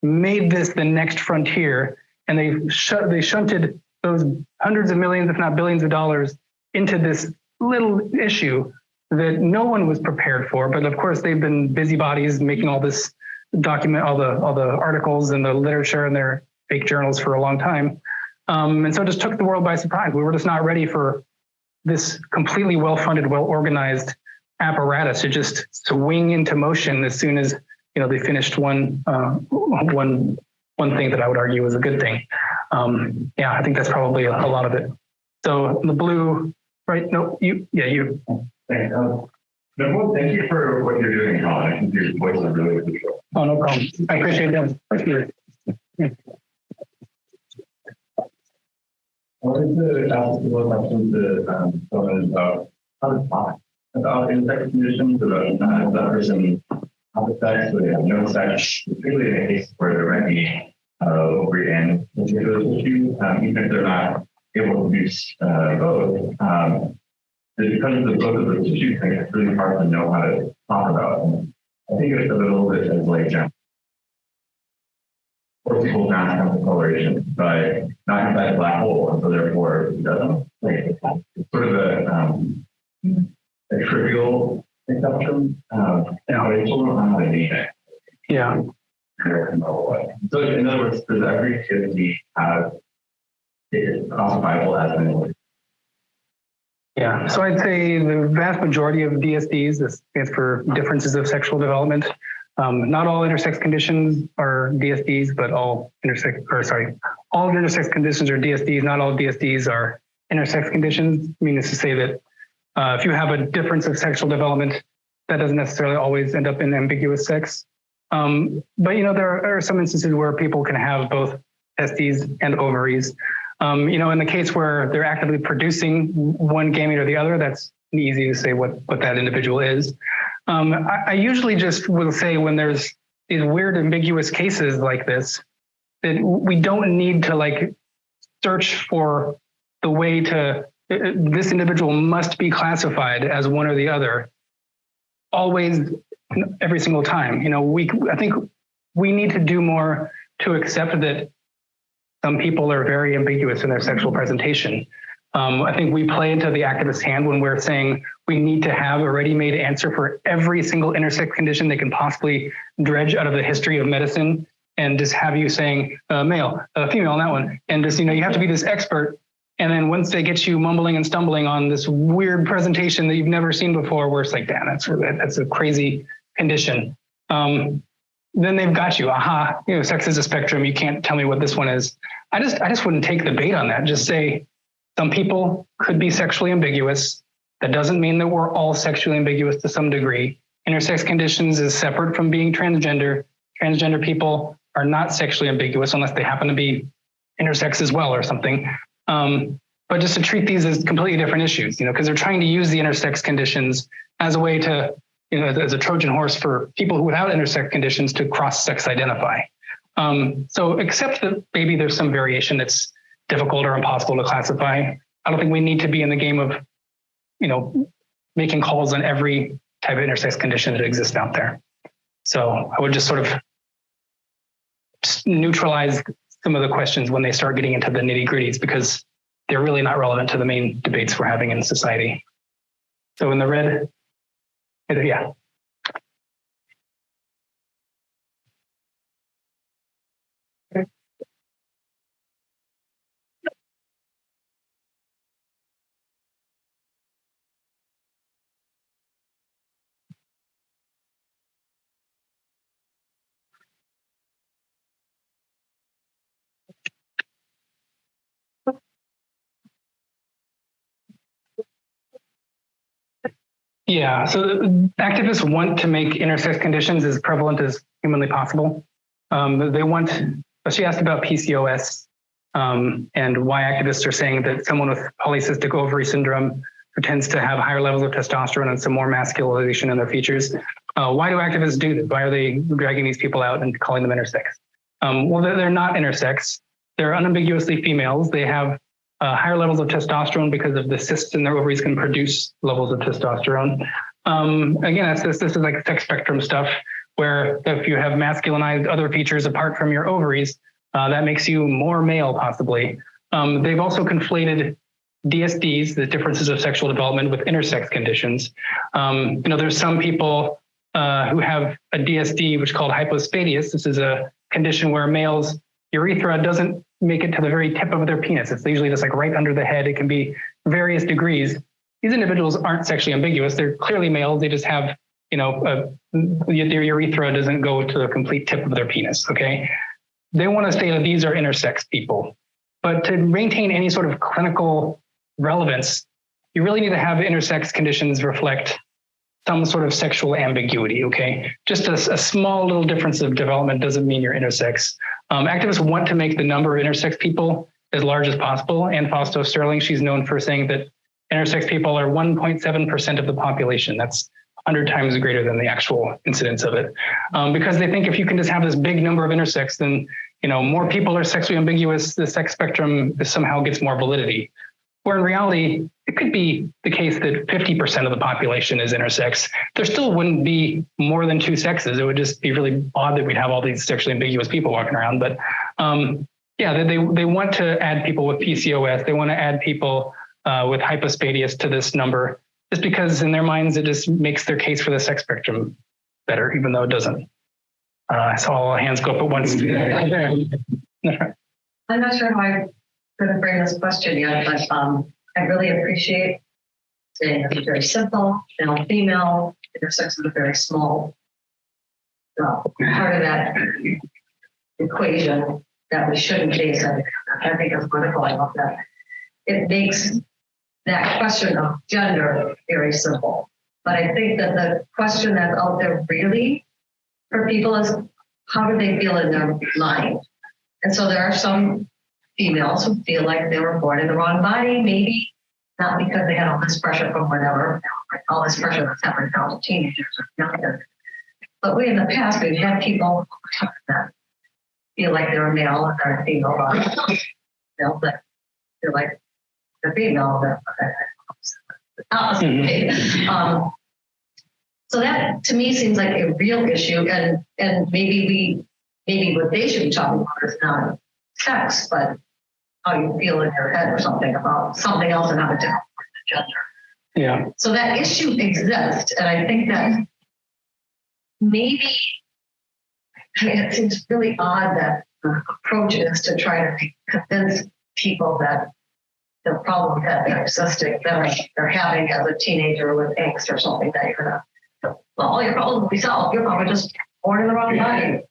made this the next frontier, and they shunted those hundreds of millions, if not billions of dollars into this little issue that no one was prepared for. But of course, they've been busybodies making all this document, all the articles and the literature and their fake journals for a long time. And so it just took the world by surprise. We were just not ready for this completely well-funded, well-organized apparatus to just swing into motion as soon as they finished one thing that I would argue was a good thing. I think that's probably a lot of it. So the blue, right? No, you.
Thanks. Nicole, thank you for what you're doing, Colin. I think your voice is really crucial.
Oh, no problem. I appreciate that. Thank you.
I wanted to ask you a question to someone about how to talk about infectious conditions, about that person have sex, so they have no sex, particularly in a case where there might be ovary and fertility issue, even if they're not able to produce both. Because of the both of those issues, I think it's really hard to know how to talk about them. I think it's a little bit as like forcible mass chemical coloration, but not inside a black hole, and so therefore it doesn't. Like, it's sort of a trivial exception. But I still don't know how to name it.
Yeah.
So in other words, does every activity have it classifiable as an?
Yeah, so I'd say the vast majority of DSDs, this stands for differences of sexual development. Not all intersex conditions are DSDs, but all intersex conditions are DSDs. Not all DSDs are intersex conditions. I mean, this to say that if you have a difference of sexual development, that doesn't necessarily always end up in ambiguous sex. But there are some instances where people can have both testes and ovaries. In the case where they're actively producing one gamete or the other, that's easy to say what that individual is. I usually just will say when there's these weird ambiguous cases like this, that we don't need to search for the way to, this individual must be classified as one or the other always, every single time. I think we need to do more to accept that some people are very ambiguous in their sexual presentation. I think we play into the activist's hand when we're saying we need to have a ready-made answer for every single intersex condition they can possibly dredge out of the history of medicine, and just have you saying male, female on that one. And just, you have to be this expert. And then once they get you mumbling and stumbling on this weird presentation that you've never seen before, where it's like, damn, that's a crazy condition. Then they've got you. Aha, sex is a spectrum. You can't tell me what this one is. I just wouldn't take the bait on that. Just say some people could be sexually ambiguous. That doesn't mean that we're all sexually ambiguous to some degree. Intersex conditions is separate from being transgender. Transgender people are not sexually ambiguous unless they happen to be intersex as well or something. But just to treat these as completely different issues, because they're trying to use the intersex conditions as a way to, as a Trojan horse for people without intersex conditions to cross-sex identify. So except that maybe there's some variation that's difficult or impossible to classify, I don't think we need to be in the game of, making calls on every type of intersex condition that exists out there. So I would just sort of neutralize some of the questions when they start getting into the nitty-gritties, because they're really not relevant to the main debates we're having in society. So in the red, yeah. Yeah, so activists want to make intersex conditions as prevalent as humanly possible. They want, she asked about PCOS and why activists are saying that someone with polycystic ovary syndrome who tends to have higher levels of testosterone and some more masculinization in their features. Why do activists do this? Why are they dragging these people out and calling them intersex? Well, they're not intersex. They're unambiguously females. They have higher levels of testosterone because of the cysts in their ovaries can produce levels of testosterone. Again, this is like sex spectrum stuff, where if you have masculinized other features apart from your ovaries, that makes you more male possibly. They've also conflated DSDs, the differences of sexual development, with intersex conditions. There's some people who have a DSD, which is called hypospadias. This is a condition where males' urethra doesn't make it to the very tip of their penis. It's usually just like right under the head. It can be various degrees. These individuals aren't sexually ambiguous. They're clearly males. They just have, their urethra doesn't go to the complete tip of their penis. Okay. They want to say that these are intersex people, but to maintain any sort of clinical relevance, you really need to have intersex conditions reflect some sort of sexual ambiguity, okay? Just a small little difference of development doesn't mean you're intersex. Activists want to make the number of intersex people as large as possible. Anne Fausto Sterling, she's known for saying that intersex people are 1.7% of the population. That's 100 times greater than the actual incidence of it. Because they think if you can just have this big number of intersex, then more people are sexually ambiguous, the sex spectrum somehow gets more validity. Where in reality, it could be the case that 50% of the population is intersex. There still wouldn't be more than two sexes. It would just be really odd that we'd have all these sexually ambiguous people walking around. But they want to add people with PCOS. They want to add people with hypospadias to this number, just because in their minds, it just makes their case for the sex spectrum better, even though it doesn't. I saw all hands go up at once.
I'm not sure how I'm going to bring this question yet, but I really appreciate saying it's very simple, male, female, intersex is a very small part of that equation that we shouldn't base it. I think it's critical. I love that. It makes that question of gender very simple. But I think that the question that's out there really for people is, how do they feel in their mind? And so there are some females who feel like they were born in the wrong body, maybe not because they had all this pressure from whatever, all this pressure that's happening now to teenagers or younger. But in the past, we've had people that feel like they're a male and they're a female body. But they're like the female. So that to me seems like a real issue, and maybe what they should be talking about is not sex, but how you feel in your head or something about something else and have a different gender.
Yeah.
So that issue exists, and I think that maybe it seems really odd that the approach is to try to convince people that the problem that they're existing, that they're having as a teenager with angst or something, that you're not. Well, all your problems will be solved. You're probably just born in the wrong body.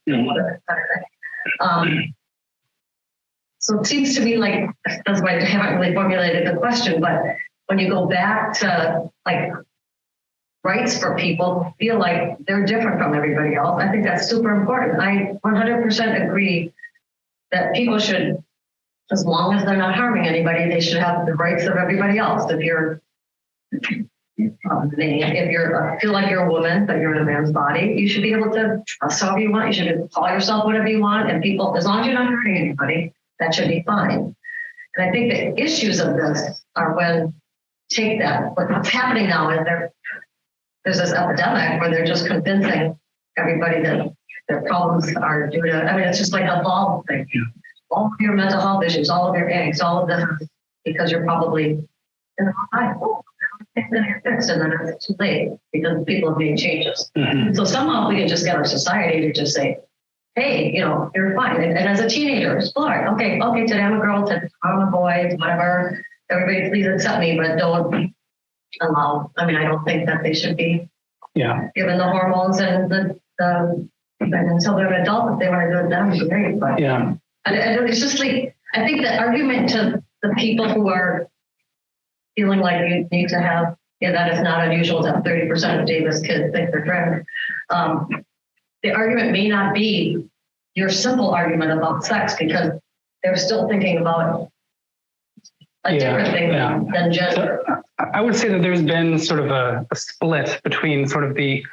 So it seems to me like, that's why I haven't really formulated the question, but when you go back to like rights for people who feel like they're different from everybody else, I think that's super important. I 100% agree that people should, as long as they're not harming anybody, they should have the rights of everybody else. If you're feel like you're a woman, but you're in a man's body, you should be able to dress however you want. You should call yourself whatever you want. And people, as long as you're not hurting anybody, that should be fine. And I think the issues of this are when take that. What's happening now is there's this epidemic where they're just convincing everybody that their problems are due to, I mean, it's just like a ball thing. All of your mental health issues, all of your angst, all of this, because you're probably in the wrong. And then you're fixed, and then it's too late because people have made changes. Mm-hmm. So somehow we can just get our society to just say, hey, you're fine. And as a teenager, explore. Okay, today I'm a girl, today I'm a boy, whatever. Everybody please accept me, but don't allow. I mean, I don't think that they should be given the hormones and the until they're an adult. If they want to do it, that'd be great. But and it's just like, I think the argument to the people who are feeling like you need to have, that it's not unusual to have 30% of Davis kids think they're trans. The argument may not be your simple argument about sex because they're still thinking about a different thing than gender.
So I would say that there's been sort of a split between sort of the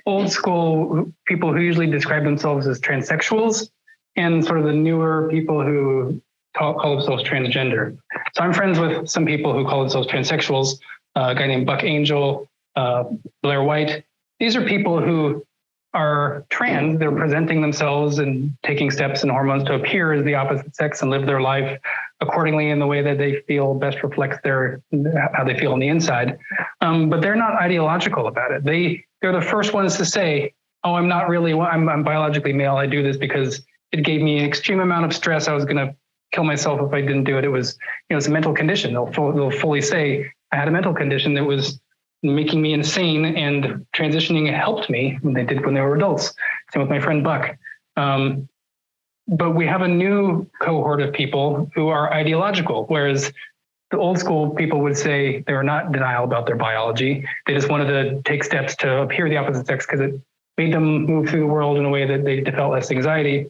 old school people who usually describe themselves as transsexuals and sort of the newer people who call themselves transgender. So I'm friends with some people who call themselves transsexuals, a guy named Buck Angel, Blair White. These are people who are trans. They're presenting themselves and taking steps and hormones to appear as the opposite sex and live their life accordingly in the way that they feel best reflects how they feel on the inside. But they're not ideological about it. They're the first ones to say, oh, I'm not really, I'm biologically male. I do this because it gave me an extreme amount of stress. I was going to kill myself if I didn't do it. It was, it's a mental condition. They'll fully say, I had a mental condition that was making me insane, and transitioning helped me when they were adults. Same with my friend Buck. But we have a new cohort of people who are ideological, whereas the old school people would say they were not in denial about their biology. They just wanted to take steps to appear the opposite sex because it made them move through the world in a way that they felt less anxiety.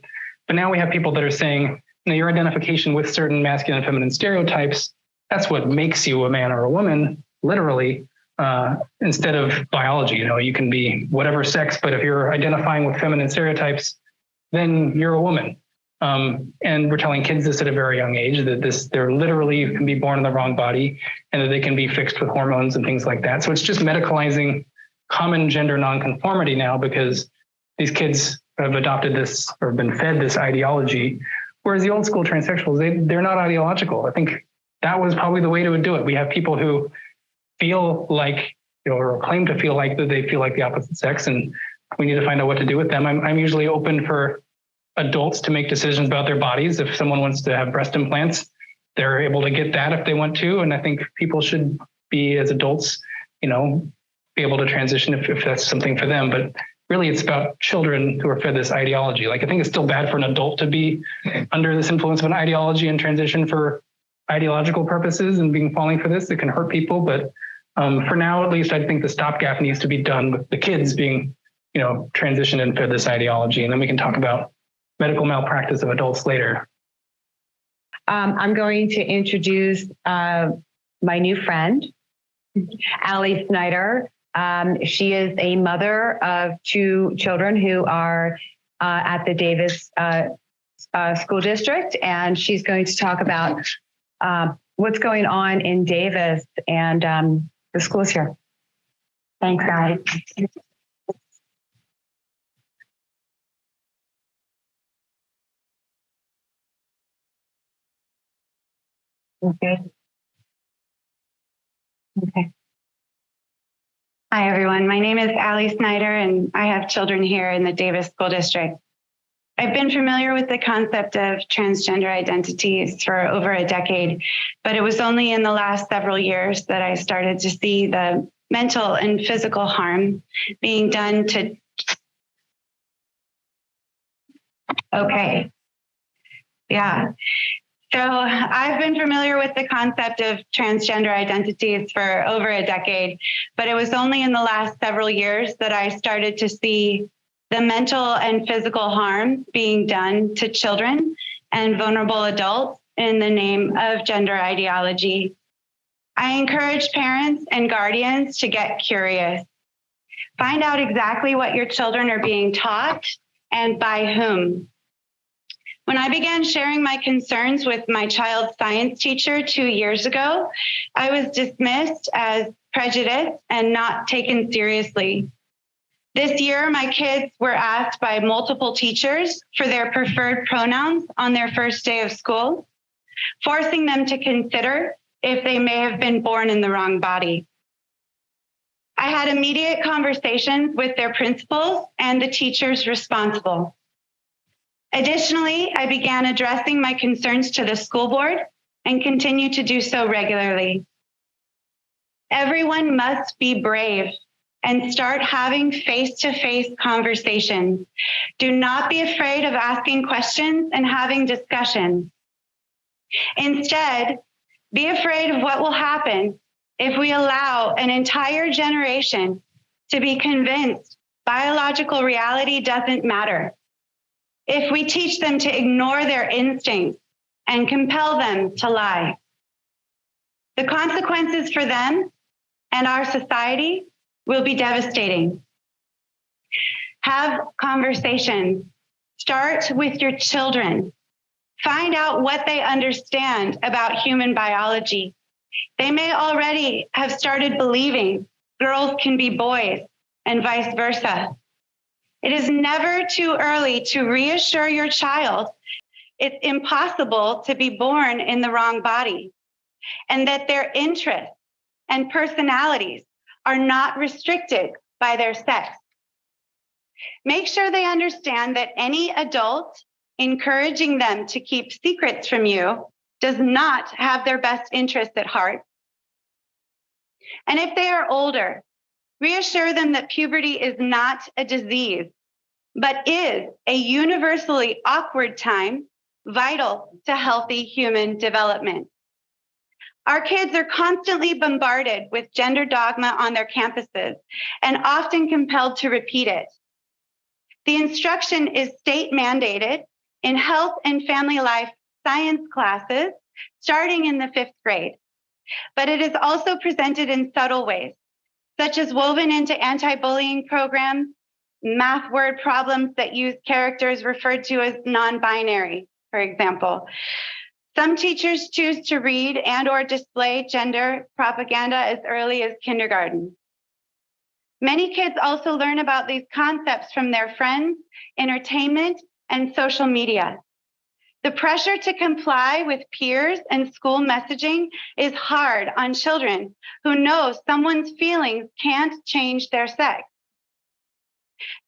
But now we have people that are saying, your identification with certain masculine and feminine stereotypes, that's what makes you a man or a woman, literally, instead of biology. You can be whatever sex, but if you're identifying with feminine stereotypes, then you're a woman. And we're telling kids this at a very young age, that they're literally can be born in the wrong body and that they can be fixed with hormones and things like that. So it's just medicalizing common gender nonconformity now because these kids have adopted this or been fed this ideology. Whereas the old school transsexuals, they're not ideological. I think that was probably the way to do it. We have people who feel like, or claim to feel like that they feel like the opposite sex, and we need to find out what to do with them. I'm usually open for adults to make decisions about their bodies. If someone wants to have breast implants, they're able to get that if they want to. And I think people should be, as adults, be able to transition if that's something for them. But really, it's about children who are fed this ideology. Like, I think it's still bad for an adult to be under this influence of an ideology and transition for ideological purposes and falling for this. It can hurt people. But for now, at least, I think the stopgap needs to be done with the kids being, transitioned and fed this ideology. And then we can talk about medical malpractice of adults later.
I'm going to introduce my new friend, Allie Snyder. She is a mother of 2 children who are at the Davis School District, and she's going to talk about what's going on in Davis and the schools here. Thanks, Allie. Okay.
Hi, everyone. My name is Allie Snyder, and I have children here in the Davis School District. I've been familiar with the concept of transgender identities for over a decade, but it was only in the last several years that I started to see the mental and physical harm being done to... Okay. Yeah. So I've been familiar with the concept of transgender identities for over a decade, but it was only in the last several years that I started to see the mental and physical harm being done to children and vulnerable adults in the name of gender ideology. I encourage parents and guardians to get curious. Find out exactly what your children are being taught and by whom. When I began sharing my concerns with my child's science teacher 2 years ago, I was dismissed as prejudiced and not taken seriously. This year, my kids were asked by multiple teachers for their preferred pronouns on their first day of school, forcing them to consider if they may have been born in the wrong body. I had immediate conversations with their principals and the teachers responsible. Additionally, I began addressing my concerns to the school board and continue to do so regularly. Everyone must be brave and start having face-to-face conversations. Do not be afraid of asking questions and having discussions. Instead, be afraid of what will happen if we allow an entire generation to be convinced biological reality doesn't matter, if we teach them to ignore their instincts and compel them to lie. The consequences for them and our society will be devastating. Have conversations. Start with your children. Find out what they understand about human biology. They may already have started believing girls can be boys and vice versa. It is never too early to reassure your child it's impossible to be born in the wrong body, and that their interests and personalities are not restricted by their sex. Make sure they understand that any adult encouraging them to keep secrets from you does not have their best interests at heart. And if they are older, reassure them that puberty is not a disease, but is a universally awkward time vital to healthy human development. Our kids are constantly bombarded with gender dogma on their campuses and often compelled to repeat it. The instruction is state mandated in health and family life science classes starting in the 5th grade, but it is also presented in subtle ways, such as woven into anti-bullying programs, math word problems that use characters referred to as non-binary, for example. Some teachers choose to read and/or display gender propaganda as early as kindergarten. Many kids also learn about these concepts from their friends, entertainment, and social media. The pressure to comply with peers and school messaging is hard on children who know someone's feelings can't change their sex.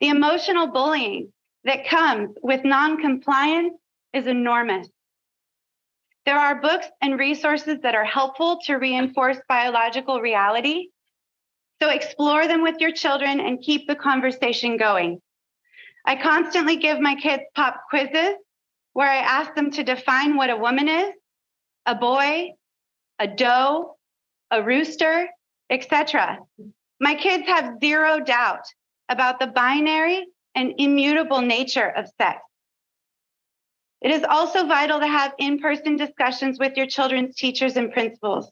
The emotional bullying that comes with non-compliance is enormous. There are books and resources that are helpful to reinforce biological reality. So explore them with your children and keep the conversation going. I constantly give my kids pop quizzes where I ask them to define what a woman is, a boy, a doe, a rooster, etc. My kids have zero doubt about the binary and immutable nature of sex. It is also vital to have in-person discussions with your children's teachers and principals.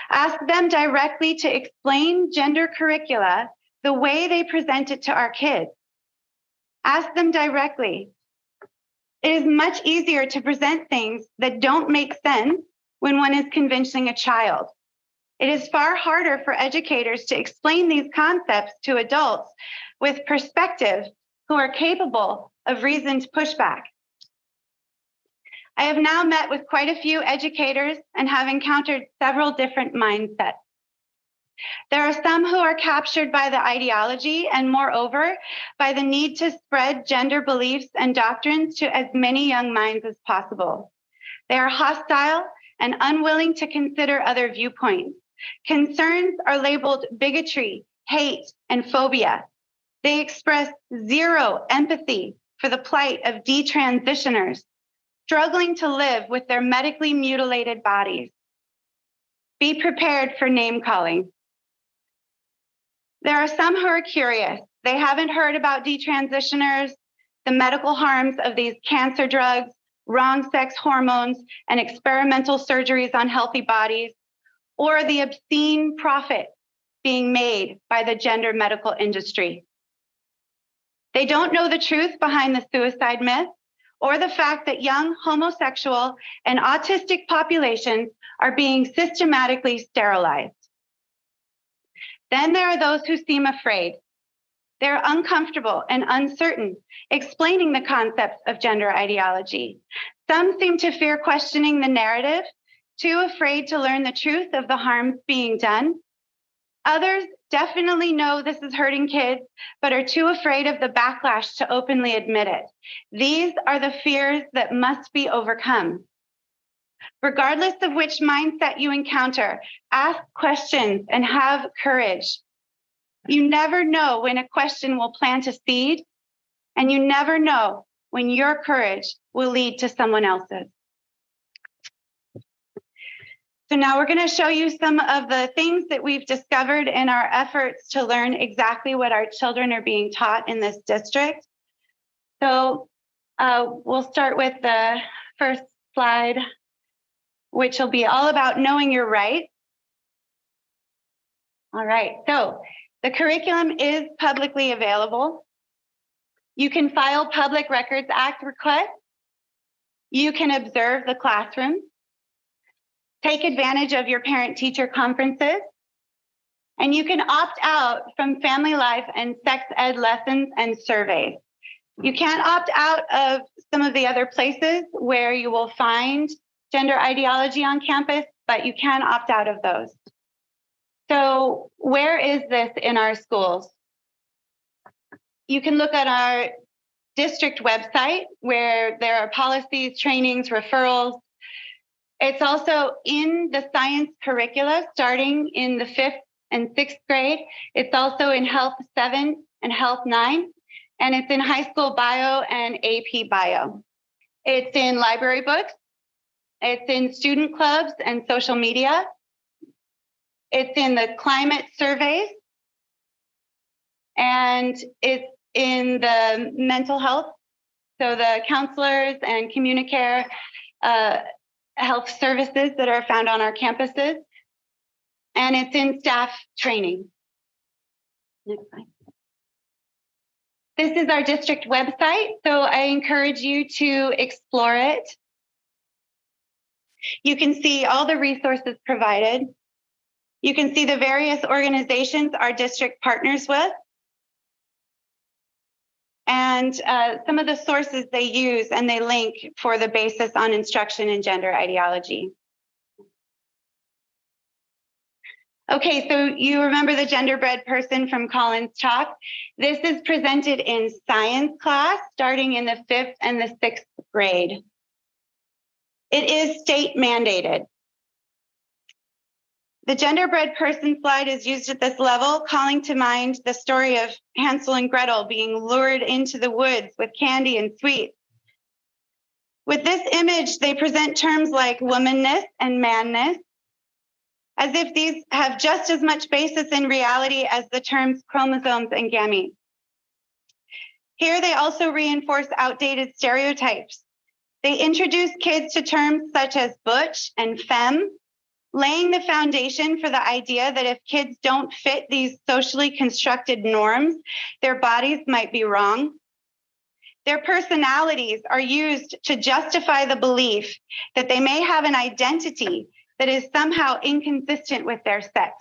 Ask them directly to explain gender curricula the way they present it to our kids. Ask them directly. It is much easier to present things that don't make sense when one is convincing a child. It is far harder for educators to explain these concepts to adults with perspective who are capable of reasoned pushback. I have now met with quite a few educators and have encountered several different mindsets. There are some who are captured by the ideology and, moreover, by the need to spread gender beliefs and doctrines to as many young minds as possible. They are hostile and unwilling to consider other viewpoints. Concerns are labeled bigotry, hate, and phobia. They express zero empathy for the plight of detransitioners struggling to live with their medically mutilated bodies. Be prepared for name calling. There are some who are curious. They haven't heard about detransitioners, the medical harms of these cancer drugs, wrong sex hormones, and experimental surgeries on healthy bodies, or the obscene profit being made by the gender medical industry. They don't know the truth behind the suicide myth, or the fact that young homosexual and autistic populations are being systematically sterilized. Then there are those who seem afraid. They're uncomfortable and uncertain explaining the concepts of gender ideology. Some seem to fear questioning the narrative, too afraid to learn the truth of the harms being done. Others definitely know this is hurting kids, but are too afraid of the backlash to openly admit it. These are the fears that must be overcome. Regardless of which mindset you encounter, ask questions and have courage. You never know when a question will plant a seed, and you never know when your courage will lead to someone else's. So now we're going to show you some of the things that we've discovered in our efforts to learn exactly what our children are being taught in this district. So we'll start with the first slide, which will be all about knowing your rights. All right, so the curriculum is publicly available. You can file Public Records Act requests. You can observe the classroom, take advantage of your parent-teacher conferences, and you can opt out from family life and sex ed lessons and surveys. You can't opt out of some of the other places where you will find gender ideology on campus, but you can opt out of those. So where is this in our schools? You can look at our district website where there are policies, trainings, referrals. It's also in the science curricula starting in the 5th and 6th grade. It's also in Health 7 and Health 9, and it's in high school bio and AP bio. It's in library books. It's in student clubs and social media. It's in the climate surveys, and it's in the mental health. So the counselors and communicare health services that are found on our campuses, and it's in staff training. Next slide. This is our district website, so I encourage you to explore it. You can see all the resources provided. You can see the various organizations our district partners with, and some of the sources they use and they link for the basis on instruction in gender ideology. Okay, so you remember the genderbread person from Colin's talk. This is presented in science class starting in the 5th and the 6th grade. It is state mandated. The genderbread person slide is used at this level, calling to mind the story of Hansel and Gretel being lured into the woods with candy and sweets. With this image, they present terms like womanness and manness, as if these have just as much basis in reality as the terms chromosomes and gametes. Here, they also reinforce outdated stereotypes. They introduce kids to terms such as butch and femme, laying the foundation for the idea that if kids don't fit these socially constructed norms, their bodies might be wrong. Their personalities are used to justify the belief that they may have an identity that is somehow inconsistent with their sex.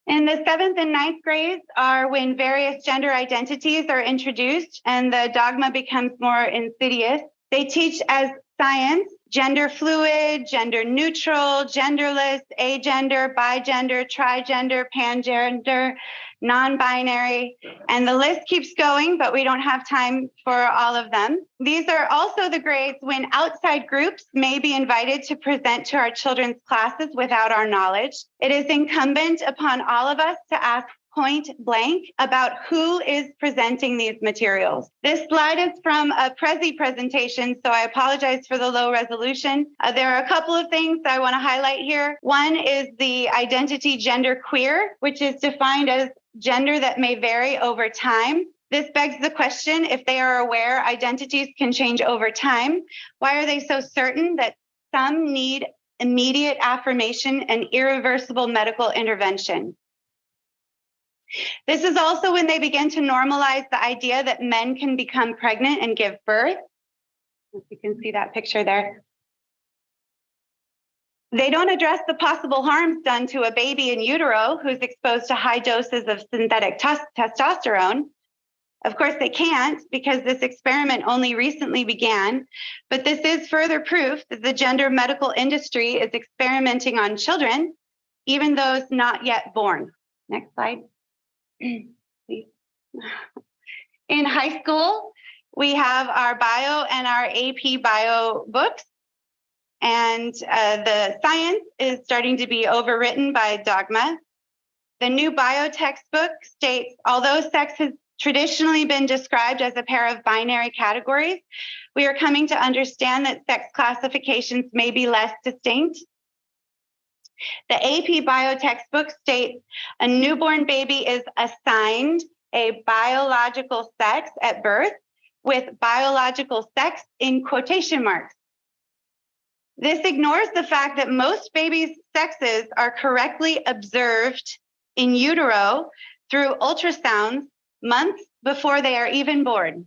In the 7th and 9th grades are when various gender identities are introduced and the dogma becomes more insidious. They teach as science, gender fluid, gender neutral, genderless, agender, bigender, trigender, pangender, non-binary, and the list keeps going, but we don't have time for all of them. These are also the grades when outside groups may be invited to present to our children's classes without our knowledge. It is incumbent upon all of us to ask point blank about who is presenting these materials. This slide is from a Prezi presentation, so I apologize for the low resolution. There are a couple of things I want to highlight here. One is the identity gender queer, which is defined as gender that may vary over time. This begs the question, if they are aware identities can change over time, why are they so certain that some need immediate affirmation and irreversible medical intervention? This is also when they begin to normalize the idea that men can become pregnant and give birth. If you can see that picture there. They don't address the possible harms done to a baby in utero who's exposed to high doses of synthetic testosterone. Of course, they can't because this experiment only recently began, but this is further proof that the gender medical industry is experimenting on children, even those not yet born. Next slide. In high school, we have our bio and our AP bio books, and the science is starting to be overwritten by dogma. The new bio textbook states, although sex has traditionally been described as a pair of binary categories, we are coming to understand that sex classifications may be less distinct. The AP Bio textbook states a newborn baby is assigned a biological sex at birth with biological sex in quotation marks. This ignores the fact that most babies' sexes are correctly observed in utero through ultrasounds months before they are even born.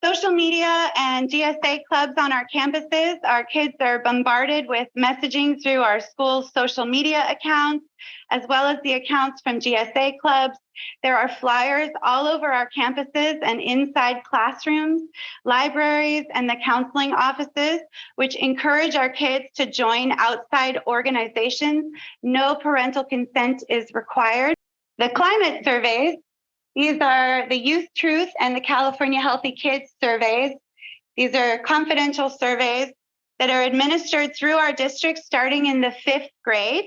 Social media and GSA clubs on our campuses, our kids are bombarded with messaging through our school's social media accounts, as well as the accounts from GSA clubs. There are flyers all over our campuses and inside classrooms, libraries, and the counseling offices, which encourage our kids to join outside organizations. No parental consent is required. The climate surveys, these are the Youth Truth and the California Healthy Kids surveys. These are confidential surveys that are administered through our district starting in the 5th grade,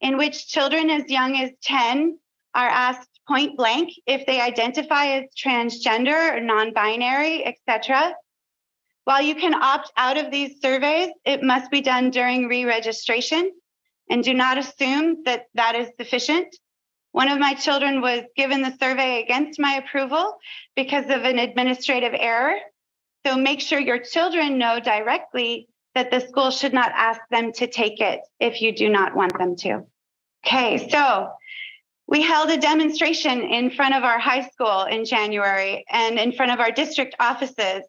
in which children as young as 10 are asked point blank if they identify as transgender or non-binary, etc. While you can opt out of these surveys, it must be done during re-registration, and do not assume that that is sufficient. One of my children was given the survey against my approval because of an administrative error. So make sure your children know directly that the school should not ask them to take it if you do not want them to. Okay, so we held a demonstration in front of our high school in January and in front of our district offices.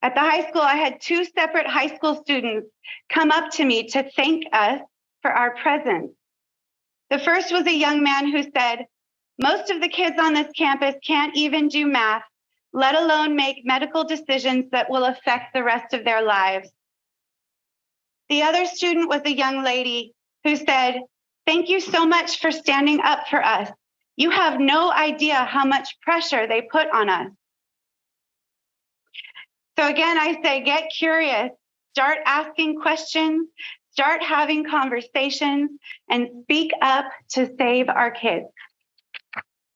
At the high school, I had 2 separate high school students come up to me to thank us for our presence. The first was a young man who said, "Most of the kids on this campus can't even do math, let alone make medical decisions that will affect the rest of their lives." The other student was a young lady who said, "Thank you so much for standing up for us. You have no idea how much pressure they put on us." So again, I say, get curious, start asking questions, start having conversations, and speak up to save our kids.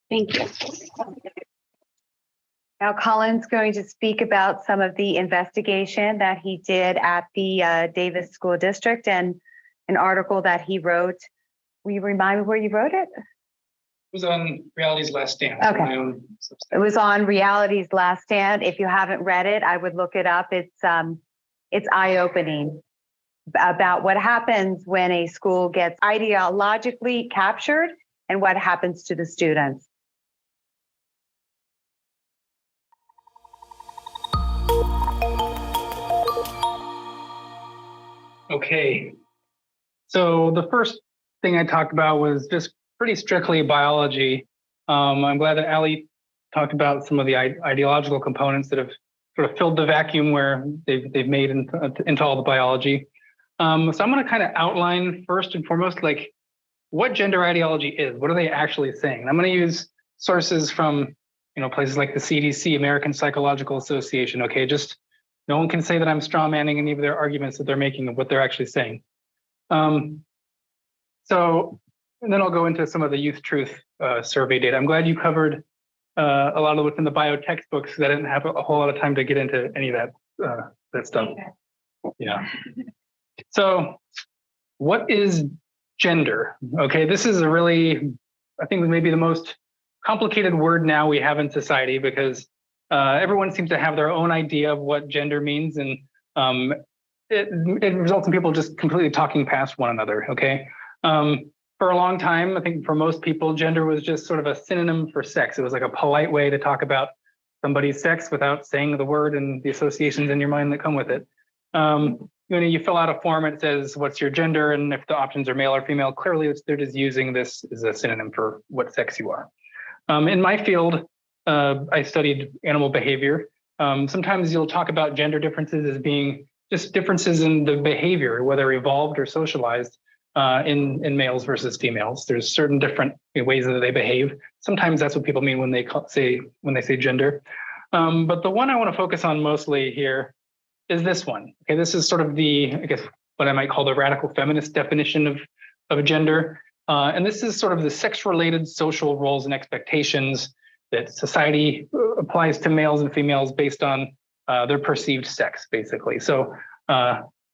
Thank you.
Now, Colin's going to speak about some of the investigation that he did at the Davis School District and an article that he wrote. Will you remind me where you wrote it?
It was on Reality's Last Stand.
Okay.
My own
It was on Reality's Last Stand. If you haven't read it, I would look it up. It's eye-opening about what happens when a school gets ideologically captured and what happens to the students.
Okay. So the first thing I talked about was just pretty strictly biology. I'm glad that Ali talked about some of the ideological components that have sort of filled the vacuum where they've made into all the biology. So I'm going to kind of outline first and foremost, like what gender ideology is. What are they actually saying? And I'm going to use sources from, places like the CDC, American Psychological Association. Okay, just no one can say that I'm straw manning any of their arguments that they're making of what they're actually saying. And then I'll go into some of the Youth Truth survey data. I'm glad you covered a lot of what's in the bio textbooks, because I didn't have a whole lot of time to get into any of that stuff. Yeah. So what is gender? Okay, this is a really, I think maybe the most complicated word now we have in society, because everyone seems to have their own idea of what gender means, and it results in people just completely talking past one another, okay? For a long time, I think for most people, gender was just sort of a synonym for sex. It was like a polite way to talk about somebody's sex without saying the word and the associations in your mind that come with it. You fill out a form, it says, what's your gender? And if the options are male or female, clearly they're just using this as a synonym for what sex you are. In my field, I studied animal behavior. Sometimes you'll talk about gender differences as being just differences in the behavior, whether evolved or socialized in males versus females. There's certain different ways that they behave. Sometimes that's what people mean when they say gender. But the one I want to focus on mostly here is this one. Okay, this is sort of the, I guess, what I might call the radical feminist definition of gender. And this is sort of the sex-related social roles and expectations that society applies to males and females based on their perceived sex, basically. So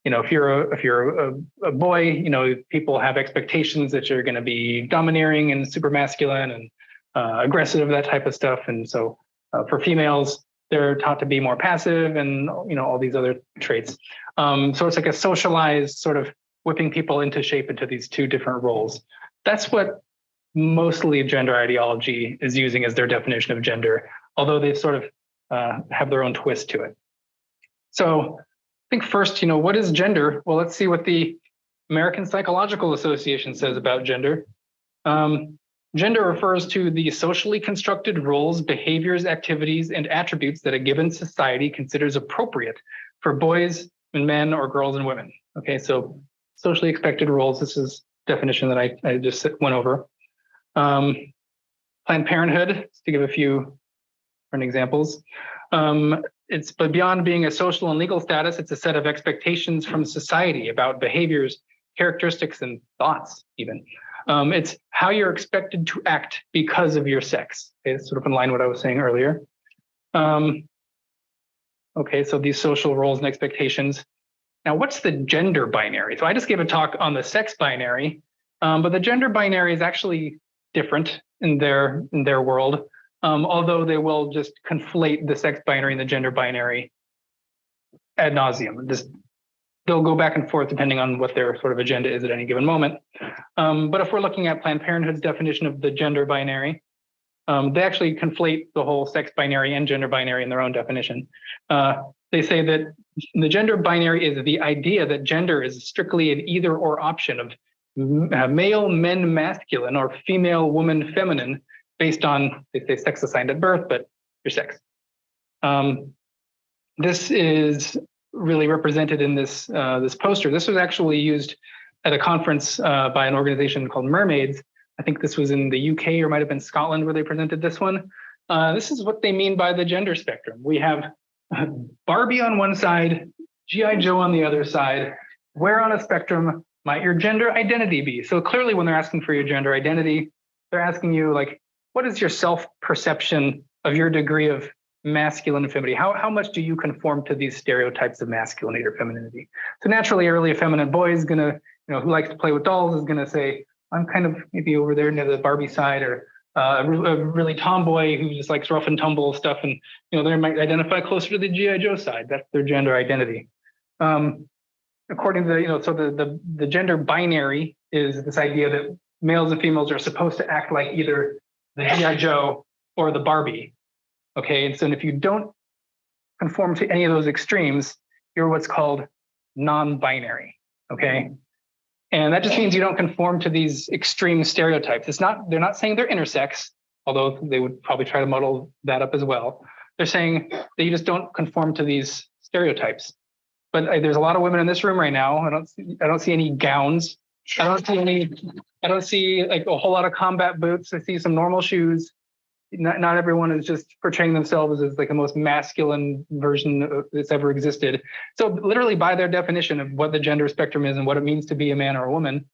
if you're a boy, people have expectations that you're going to be domineering and super masculine and aggressive, that type of stuff. And so for females, they're taught to be more passive and, all these other traits. So it's like a socialized sort of whipping people into shape into these two different roles. That's what mostly gender ideology is using as their definition of gender, although they sort of have their own twist to it. So I think first, what is gender? Well, let's see what the American Psychological Association says about gender. Gender refers to the socially constructed roles, behaviors, activities, and attributes that a given society considers appropriate for boys and men or girls and women. Okay, so socially expected roles, this is definition that I just went over. Planned Parenthood, to give a few different examples. But beyond being a social and legal status, it's a set of expectations from society about behaviors, characteristics, and thoughts even. It's how you're expected to act because of your sex. Okay, it's sort of in line with what I was saying earlier. Okay, so these social roles and expectations. Now, what's the gender binary? So I just gave a talk on the sex binary, but the gender binary is actually different in their world, although they will just conflate the sex binary and the gender binary ad nauseum. They'll go back and forth depending on what their sort of agenda is at any given moment. But if we're looking at Planned Parenthood's definition of the gender binary, they actually conflate the whole sex binary and gender binary in their own definition. They say that the gender binary is the idea that gender is strictly an either or option of male men masculine or female woman feminine based on, they say, sex assigned at birth, but your sex. This is really represented in this poster. This was actually used at a conference by an organization called Mermaids. I think this was in the UK or might have been Scotland where they presented this one. This is what they mean by the gender spectrum. We have Barbie on one side, G.I. Joe on the other side. Where on a spectrum might your gender identity be? So clearly when they're asking for your gender identity, they're asking you, like, what is your self-perception of your degree of masculine and femininity? How much do you conform to these stereotypes of masculinity or femininity? So naturally, early effeminate boy is gonna, who likes to play with dolls is gonna say, I'm kind of maybe over there near the Barbie side, or a really tomboy who just likes rough and tumble stuff, and they might identify closer to the G.I. Joe side. That's their gender identity. According to so the gender binary is this idea that males and females are supposed to act like either the G.I. Joe or the Barbie. Okay, and so if you don't conform to any of those extremes, you're what's called non-binary. Okay, and that just means you don't conform to these extreme stereotypes. They're not saying they're intersex, although they would probably try to muddle that up as well. They're saying that you just don't conform to these stereotypes. But there's a lot of women in this room right now. I don't see any gowns. I don't see like a whole lot of combat boots. I see some normal shoes. Not everyone is just portraying themselves as like the most masculine version that's ever existed. So literally by their definition of what the gender spectrum is and what it means to be a man or a woman,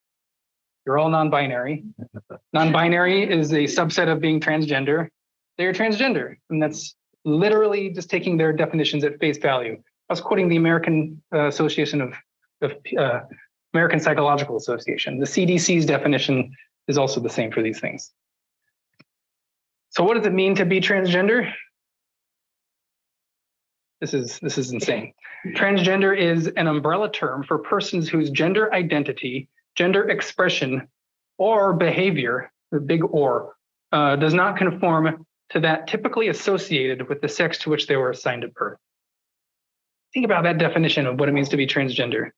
you're all non-binary. Non-binary is a subset of being transgender. They're transgender. And that's literally just taking their definitions at face value. I was quoting the American Association of American Psychological Association. The CDC's definition is also the same for these things. So what does it mean to be transgender? This is insane. Transgender is an umbrella term for persons whose gender identity, gender expression, or behavior, the big or, does not conform to that typically associated with the sex to which they were assigned at birth. Think about that definition of what it means to be transgender,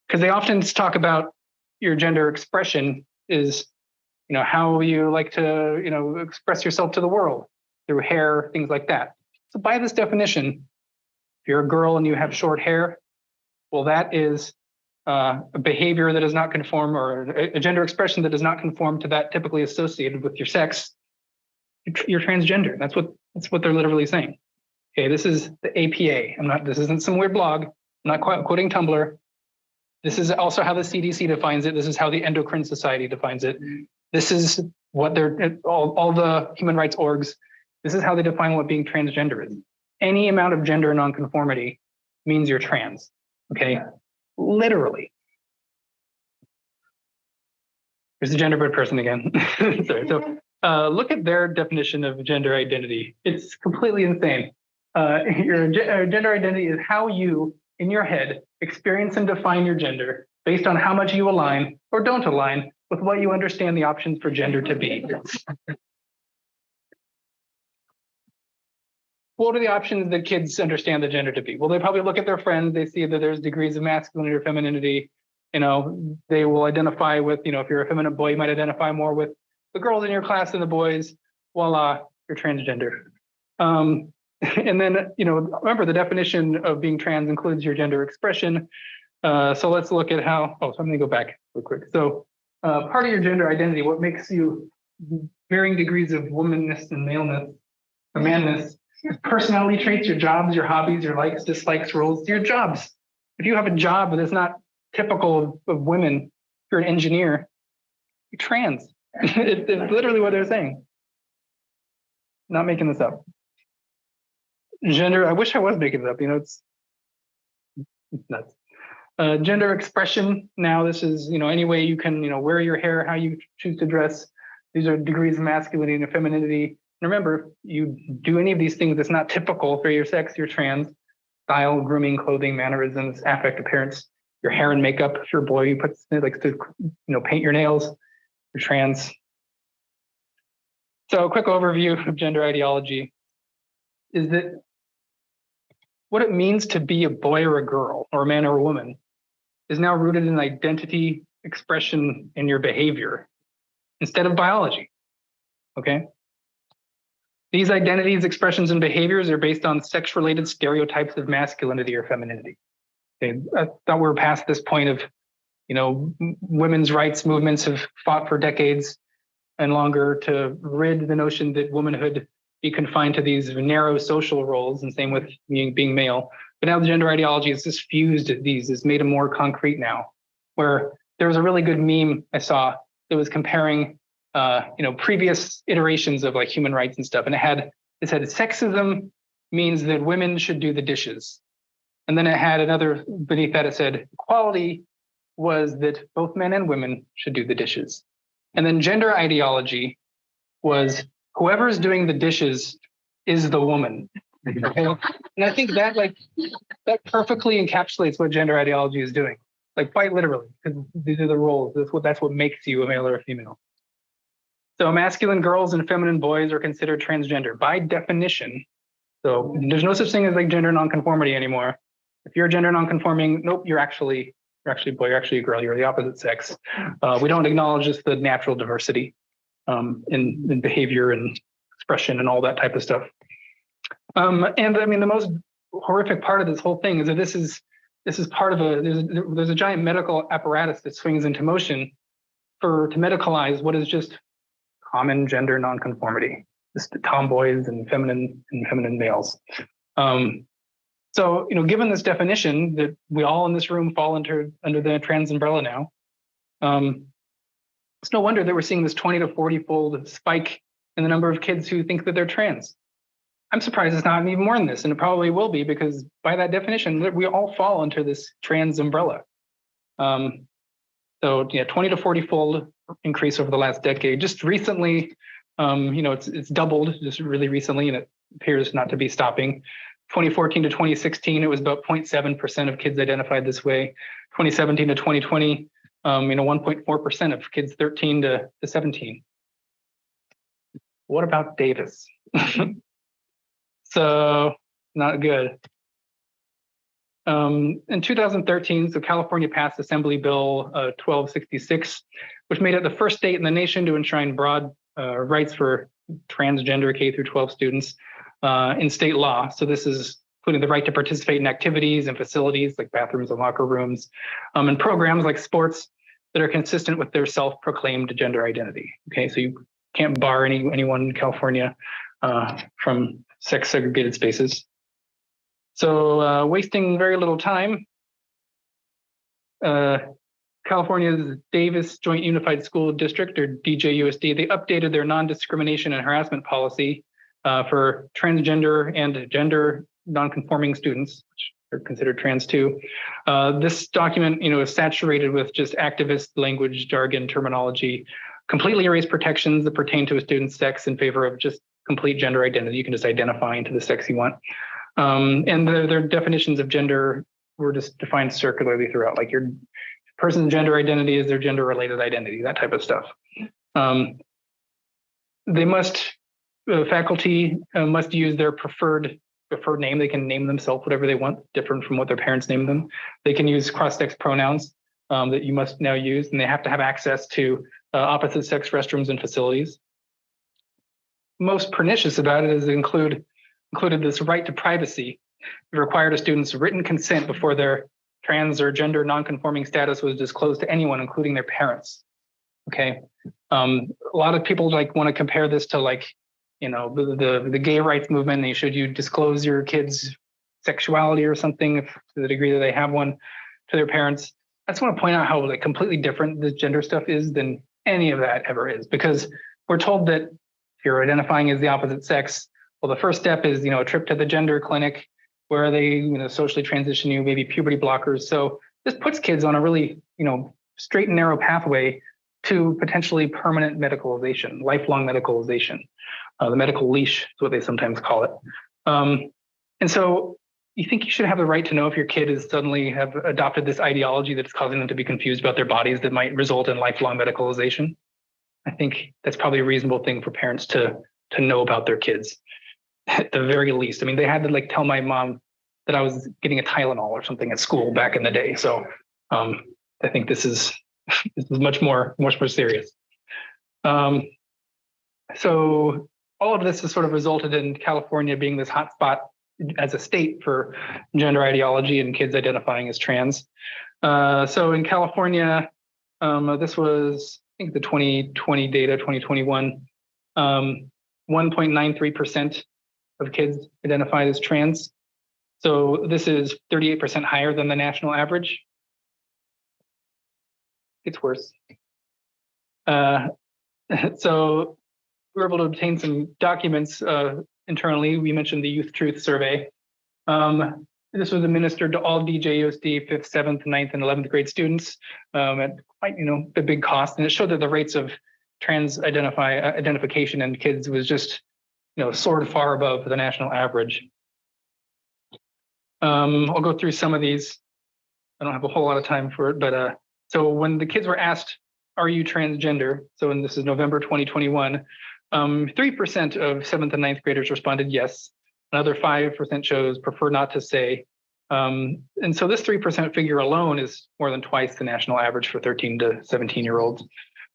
because they often talk about your gender expression is how you like to, express yourself to the world through hair, things like that. So by this definition, if you're a girl and you have short hair, well, that is a behavior that does not conform, or a gender expression that does not conform to that typically associated with your sex. You're transgender. That's what they're literally saying. Okay, this is the APA. This isn't some weird blog. I'm not quoting Tumblr. This is also how the CDC defines it. This is how the Endocrine Society defines it. This is what all the human rights orgs, this is how they define what being transgender is. Any amount of gender nonconformity means you're trans, okay? literally. Here's the genderbird person again. Sorry. So look at their definition of gender identity. It's completely insane. Your gender identity is how you, in your head, experience and define your gender based on how much you align or don't align with what you understand the options for gender to be. What are the options that kids understand the gender to be? Well, they probably look at their friends. They see that there's degrees of masculinity or femininity. You know, they will identify with, you know, if you're a feminine boy, you might identify more with the girls in your class than the boys. Voila, you're transgender. And then, you know, remember the definition of being trans includes your gender expression. So let's look at how, so I'm gonna go back real quick. So part of your gender identity, what makes you varying degrees of womanness and maleness or manness, personality traits, your jobs, your hobbies, your likes, dislikes, roles, your jobs. If you have a job that's not typical of women, if you're an engineer, you're trans. It's literally what they're saying. Not making this up. Gender, I wish I was making it up, you know, it's nuts. Gender expression, now this is, you know, any way you can, you know, wear your hair, how you choose to dress. These are degrees of masculinity and femininity. And remember, you do any of these things that's not typical for your sex, you're trans. Style, grooming, clothing, mannerisms, affect, appearance, your hair and makeup. If you're a boy, you like to, you know, paint your nails, you're trans. So a quick overview of gender ideology is that what it means to be a boy or a girl, or a man or a woman, is now rooted in identity, expression, and your behavior instead of biology. Okay? These identities, expressions, and behaviors are based on sex-related stereotypes of masculinity or femininity. Okay? I thought we were past this point of, you know, women's rights movements have fought for decades and longer to rid the notion that womanhood be confined to these narrow social roles, and same with being male. But now the gender ideology has just fused these, has made them more concrete now, where there was a really good meme I saw that was comparing you know, previous iterations of like human rights and stuff. And it said sexism means that women should do the dishes. And then it had another beneath that, it said equality was that both men and women should do the dishes. And then gender ideology was whoever's doing the dishes is the woman. Okay? And I think that that perfectly encapsulates what gender ideology is doing, like quite literally, because these are the roles. That's what makes you a male or a female. So masculine girls and feminine boys are considered transgender by definition. So there's no such thing as like gender nonconformity anymore. If you're gender nonconforming, nope, you're actually a boy, you're actually a girl, you're the opposite sex. We don't acknowledge just the natural diversity in behavior and expression and all that type of stuff. And I mean, the most horrific part of this whole thing is that this is part of there's a giant medical apparatus that swings into motion to medicalize what is just common gender nonconformity, just tomboys and feminine males. So, you know, given this definition that we all in this room fall under the trans umbrella now, it's no wonder that we're seeing this 20 to 40-fold spike in the number of kids who think that they're trans. I'm surprised it's not even more than this, and it probably will be, because by that definition, we all fall under this trans umbrella. So yeah, 20 to 40-fold increase over the last decade. Just recently, you know, it's doubled just really recently, and it appears not to be stopping. 2014 to 2016, it was about 0.7% of kids identified this way. 2017 to 2020, you know, 1.4% of kids 13 to 17. What about Davis? So not good. In 2013, so California passed Assembly Bill 1266, which made it the first state in the nation to enshrine broad rights for transgender K through 12 students in state law. So this is including the right to participate in activities and facilities like bathrooms and locker rooms, and programs like sports that are consistent with their self-proclaimed gender identity. Okay, so you can't bar anyone in California from sex segregated spaces. So wasting very little time, California's Davis Joint Unified School District, or DJUSD, they updated their non-discrimination and harassment policy for transgender and gender non-conforming students, which they're considered trans too. This document, is saturated with just activist language, jargon, terminology, completely erase protections that pertain to a student's sex in favor of just complete gender identity. You can just identify into the sex you want. And their definitions of gender were just defined circularly throughout, like your person's gender identity is their gender related identity, that type of stuff. Faculty must use their preferred name. They can name themselves whatever they want, different from what their parents named them. They can use cross-sex pronouns that you must now use, and they have to have access to opposite sex restrooms and facilities. Most pernicious about it is included this right to privacy. It required a student's written consent before their trans or gender nonconforming status was disclosed to anyone, including their parents. Okay. A lot of people want to compare this to the gay rights movement. And should you disclose your kids' sexuality or something to the degree that they have one to their parents? I just want to point out how completely different this gender stuff is than any of that ever is, because we're told that if you're identifying as the opposite sex, well, the first step is, a trip to the gender clinic where they, socially transition you, maybe puberty blockers. So this puts kids on a really, straight and narrow pathway to potentially permanent medicalization, lifelong medicalization. The medical leash is what they sometimes call it. And so you think you should have the right to know if your kid is suddenly have adopted this ideology that's causing them to be confused about their bodies that might result in lifelong medicalization. I think that's probably a reasonable thing for parents to know about their kids. At the very least. I mean, they had to tell my mom that I was getting a Tylenol or something at school back in the day. So I think this is much more serious. So all of this has sort of resulted in California being this hotspot as a state for gender ideology and kids identifying as trans. So in California, this was, I think, the 2020 data, 2021, 1.93% of kids identified as trans. So this is 38% higher than the national average. It's worse. So we were able to obtain some documents internally. We mentioned the Youth Truth Survey. This was administered to all DJUSD 5th, 7th, 9th, and 11th grade students at quite, a big cost. And it showed that the rates of trans identification in kids was just soared far above the national average. I'll go through some of these. I don't have a whole lot of time for it, but so when the kids were asked, are you transgender? So when this is November 2021, 3% of 7th and 9th graders responded yes. Another 5% chose prefer not to say. And so this 3% figure alone is more than twice the national average for 13 to 17-year-olds,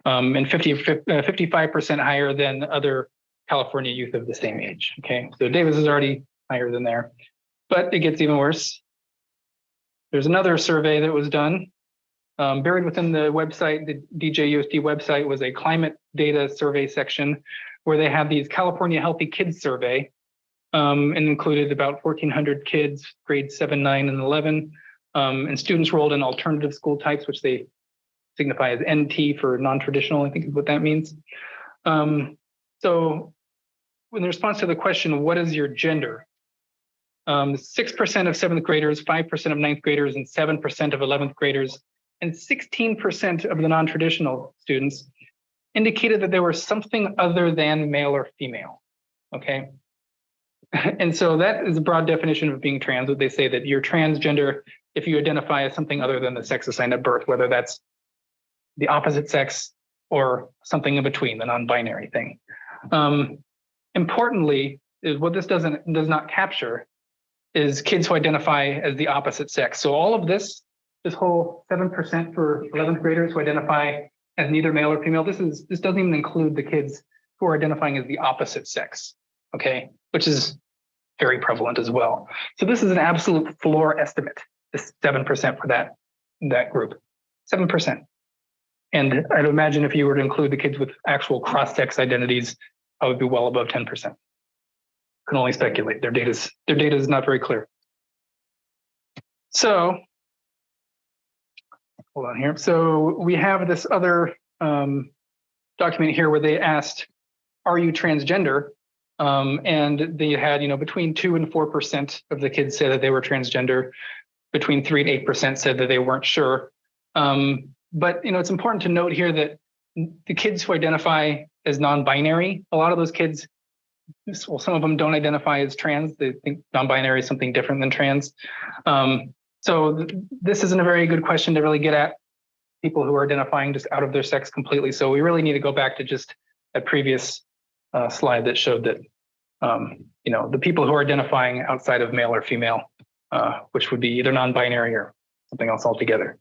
and 55% higher than other California youth of the same age. Okay, so Davis is already higher than there, but it gets even worse. There's another survey that was done. Buried within the website, the DJUSD website, was a climate data survey section where they have these California Healthy Kids survey, and included about 1,400 kids, grades 7, 9, and 11, and students rolled in alternative school types, which they signify as NT for non-traditional, I think is what that means. So in response to the question, what is your gender? 6% of 7th graders, 5% of 9th graders, and 7% of 11th graders, and 16% of the non-traditional students indicated that they were something other than male or female, okay? And so that is a broad definition of being trans. What they say that you're transgender if you identify as something other than the sex assigned at birth, whether that's the opposite sex or something in between, the non-binary thing. Importantly, is what this does not capture is kids who identify as the opposite sex. So all of this whole 7% for 11th graders who identify as neither male or female, this doesn't even include the kids who are identifying as the opposite sex, okay, which is very prevalent as well. So this is an absolute floor estimate, this 7% for that group, 7%. And I'd imagine if you were to include the kids with actual cross-sex identities, I would be well above 10%. Can only speculate. Their data is not very clear. So, hold on here. So we have this other document here where they asked, are you transgender? And they had, between 2 and 4% of the kids said that they were transgender. Between 3 and 8% said that they weren't sure. But, it's important to note here that the kids who identify as non-binary, a lot of those kids, well, some of them don't identify as trans. They think non-binary is something different than trans. So this isn't a very good question to really get at people who are identifying just out of their sex completely. So we really need to go back to just a previous slide that showed that, the people who are identifying outside of male or female, which would be either non-binary or something else altogether.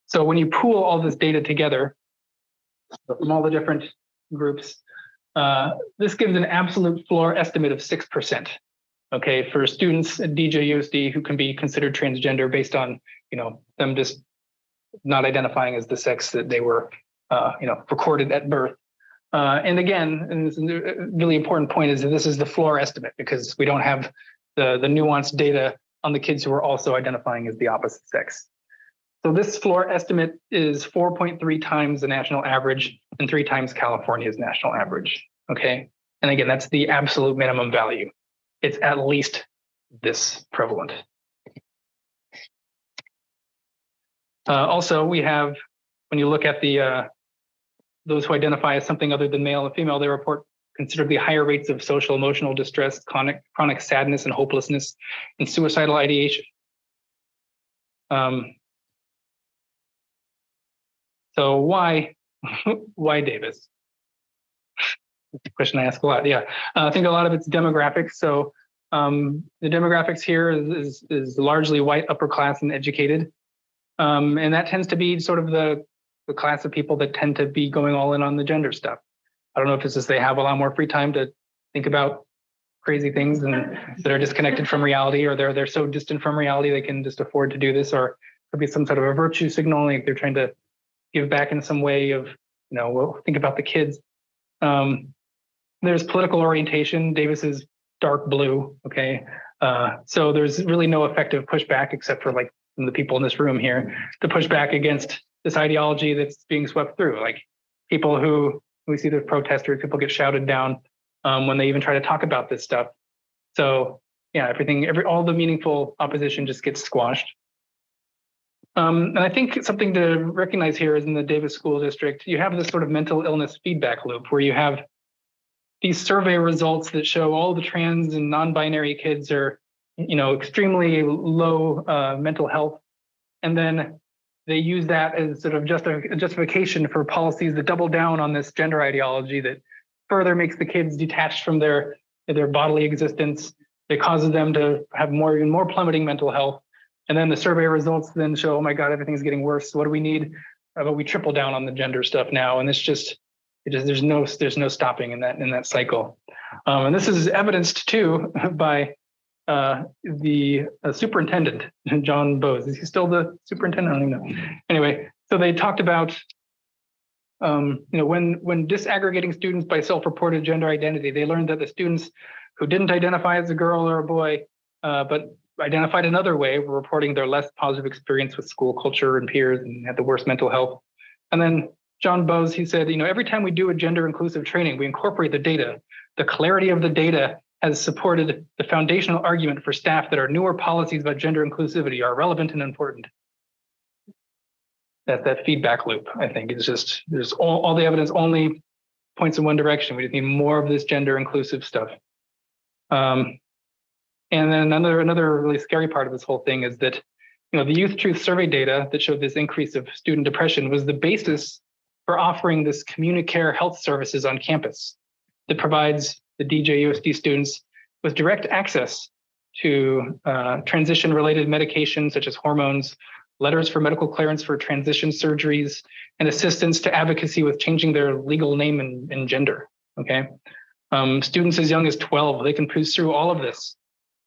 So when you pool all this data together from all the different groups, this gives an absolute floor estimate of 6%. Okay, for students at DJUSD who can be considered transgender based on, them just not identifying as the sex that they were, recorded at birth. And again, and this is a really important point, is that this is the floor estimate because we don't have the nuanced data on the kids who are also identifying as the opposite sex. So this floor estimate is 4.3 times the national average and 3 times California's national average. Okay, and again, that's the absolute minimum value. It's at least this prevalent. Also, we have, when you look at the those who identify as something other than male and female, they report considerably higher rates of social emotional distress, chronic sadness and hopelessness, and suicidal ideation. So why Davis? That's a question I ask a lot. Yeah, I think a lot of it's demographics. So the demographics here is largely white, upper class, and educated, and that tends to be sort of the class of people that tend to be going all in on the gender stuff. I don't know if it's just they have a lot more free time to think about crazy things and that are disconnected from reality, or they're so distant from reality they can just afford to do this, or it could be some sort of a virtue signal, like they're trying to give back in some way of, well, think about the kids. There's political orientation. Davis is dark blue. Okay. So there's really no effective pushback except for like from the people in this room here to push back against this ideology that's being swept through. Like people who we see the protesters, people get shouted down when they even try to talk about this stuff. So yeah, all the meaningful opposition just gets squashed. And I think something to recognize here is in the Davis School District, you have this sort of mental illness feedback loop where you have these survey results that show all the trans and non-binary kids are, extremely low mental health. And then they use that as sort of a justification for policies that double down on this gender ideology that further makes the kids detached from their bodily existence. It causes them to have even more plummeting mental health. And then the survey results then show, oh my God, everything's getting worse. What do we need? But we triple down on the gender stuff now. And there's no stopping in that cycle. And this is evidenced too by the superintendent, John Bowes. Is he still the superintendent? I don't even know. Anyway, so they talked about, when disaggregating students by self-reported gender identity, they learned that the students who didn't identify as a girl or a boy, but identified another way, were reporting their less positive experience with school culture and peers and had the worst mental health. And then John Bowes, he said, every time we do a gender inclusive training, we incorporate the data. The clarity of the data has supported the foundational argument for staff that our newer policies about gender inclusivity are relevant and important. That feedback loop, I think, is just, there's all the evidence only points in one direction. We just need more of this gender inclusive stuff. And then another really scary part of this whole thing is that, the Youth Truth Survey data that showed this increase of student depression was the basis for offering this CommuniCare health services on campus that provides the DJUSD students with direct access to transition-related medications such as hormones, letters for medical clearance for transition surgeries, and assistance to advocacy with changing their legal name and gender. Okay, students as young as 12, they can cruise through all of this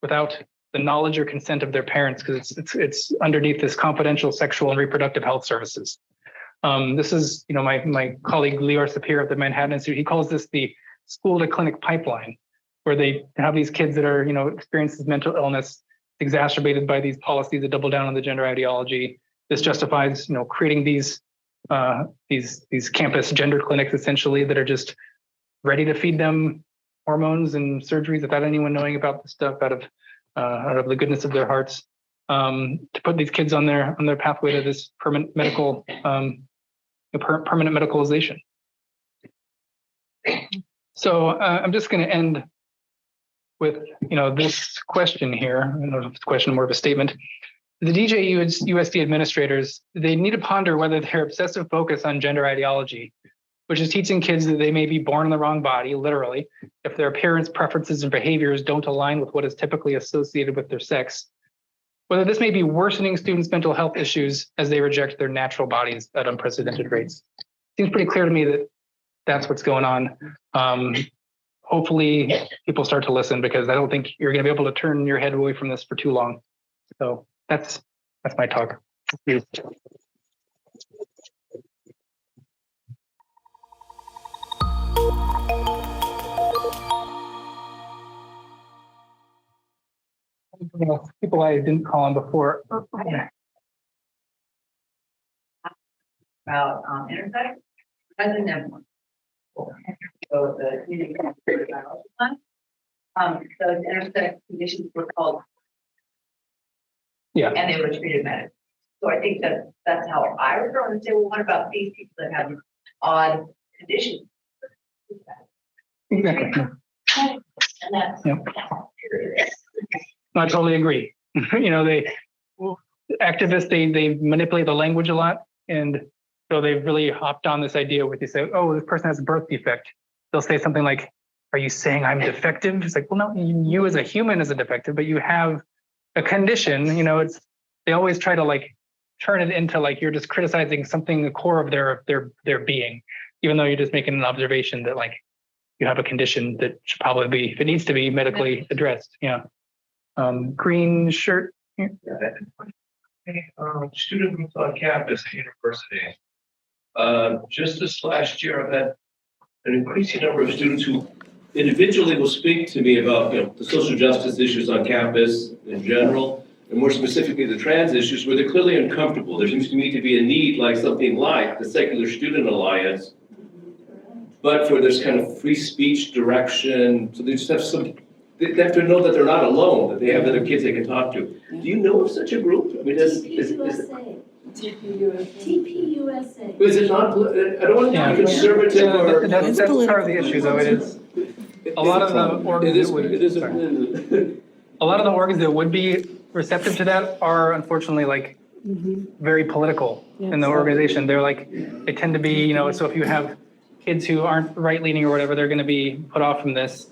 without the knowledge or consent of their parents because it's underneath this confidential sexual and reproductive health services. This is, my colleague Lior Sapir of the Manhattan Institute, he calls this the school to clinic pipeline, where they have these kids that are, experiences mental illness exacerbated by these policies that double down on the gender ideology. This justifies, creating these campus gender clinics essentially that are just ready to feed them hormones and surgeries without anyone knowing about the stuff out of the goodness of their hearts, to put these kids on their pathway to this permanent medicalization. So I'm just going to end with this question here. I don't know if it's a question, more of a statement. The DJUSD administrators, they need to ponder whether their obsessive focus on gender ideology, which is teaching kids that they may be born in the wrong body, literally, if their appearance, preferences, and behaviors don't align with what is typically associated with their sex, whether this may be worsening students' mental health issues as they reject their natural bodies at unprecedented rates. Seems pretty clear to me that that's what's going on. Hopefully people start to listen, because I don't think you're going to be able to turn your head away from this for too long. So that's my talk. Thank you. People I didn't call on before.
About intersex, doesn't have one. So the community plan, those intersex conditions were called,
Yeah.
and they were treated medically. So I think that's how I would go and say, well, what about these people that have odd conditions?
Exactly.
And that's
I totally agree. Activists, they manipulate the language a lot. And so they've really hopped on this idea where they say, oh, this person has a birth defect. They'll say something like, are you saying I'm defective? It's like, well, no, you as a human is a defective, but you have a condition. They always try to turn it into you're just criticizing something, the core of their being, even though you're just making an observation that you have a condition that should probably be, if it needs to be, medically addressed. Yeah. Green shirt.
Student groups on campus at universities. Just this last year, I've had an increasing number of students who individually will speak to me about the social justice issues on campus in general, and more specifically the trans issues, where they're clearly uncomfortable. There seems to me to be a need, something like the Secular Student Alliance, but for this kind of free speech direction. So they just have they have to know that they're not alone, that they have other kids they can talk to. Do you know of such a group? I mean,
TPUSA.
Is it not? I don't want to be conservative or.
That's part of the issue, though. It is a lot of the organs. A lot of the organs that would be receptive to that are unfortunately very political in the organization. They're they tend to be so if you have kids who aren't right leaning or whatever, they're going to be put off from this.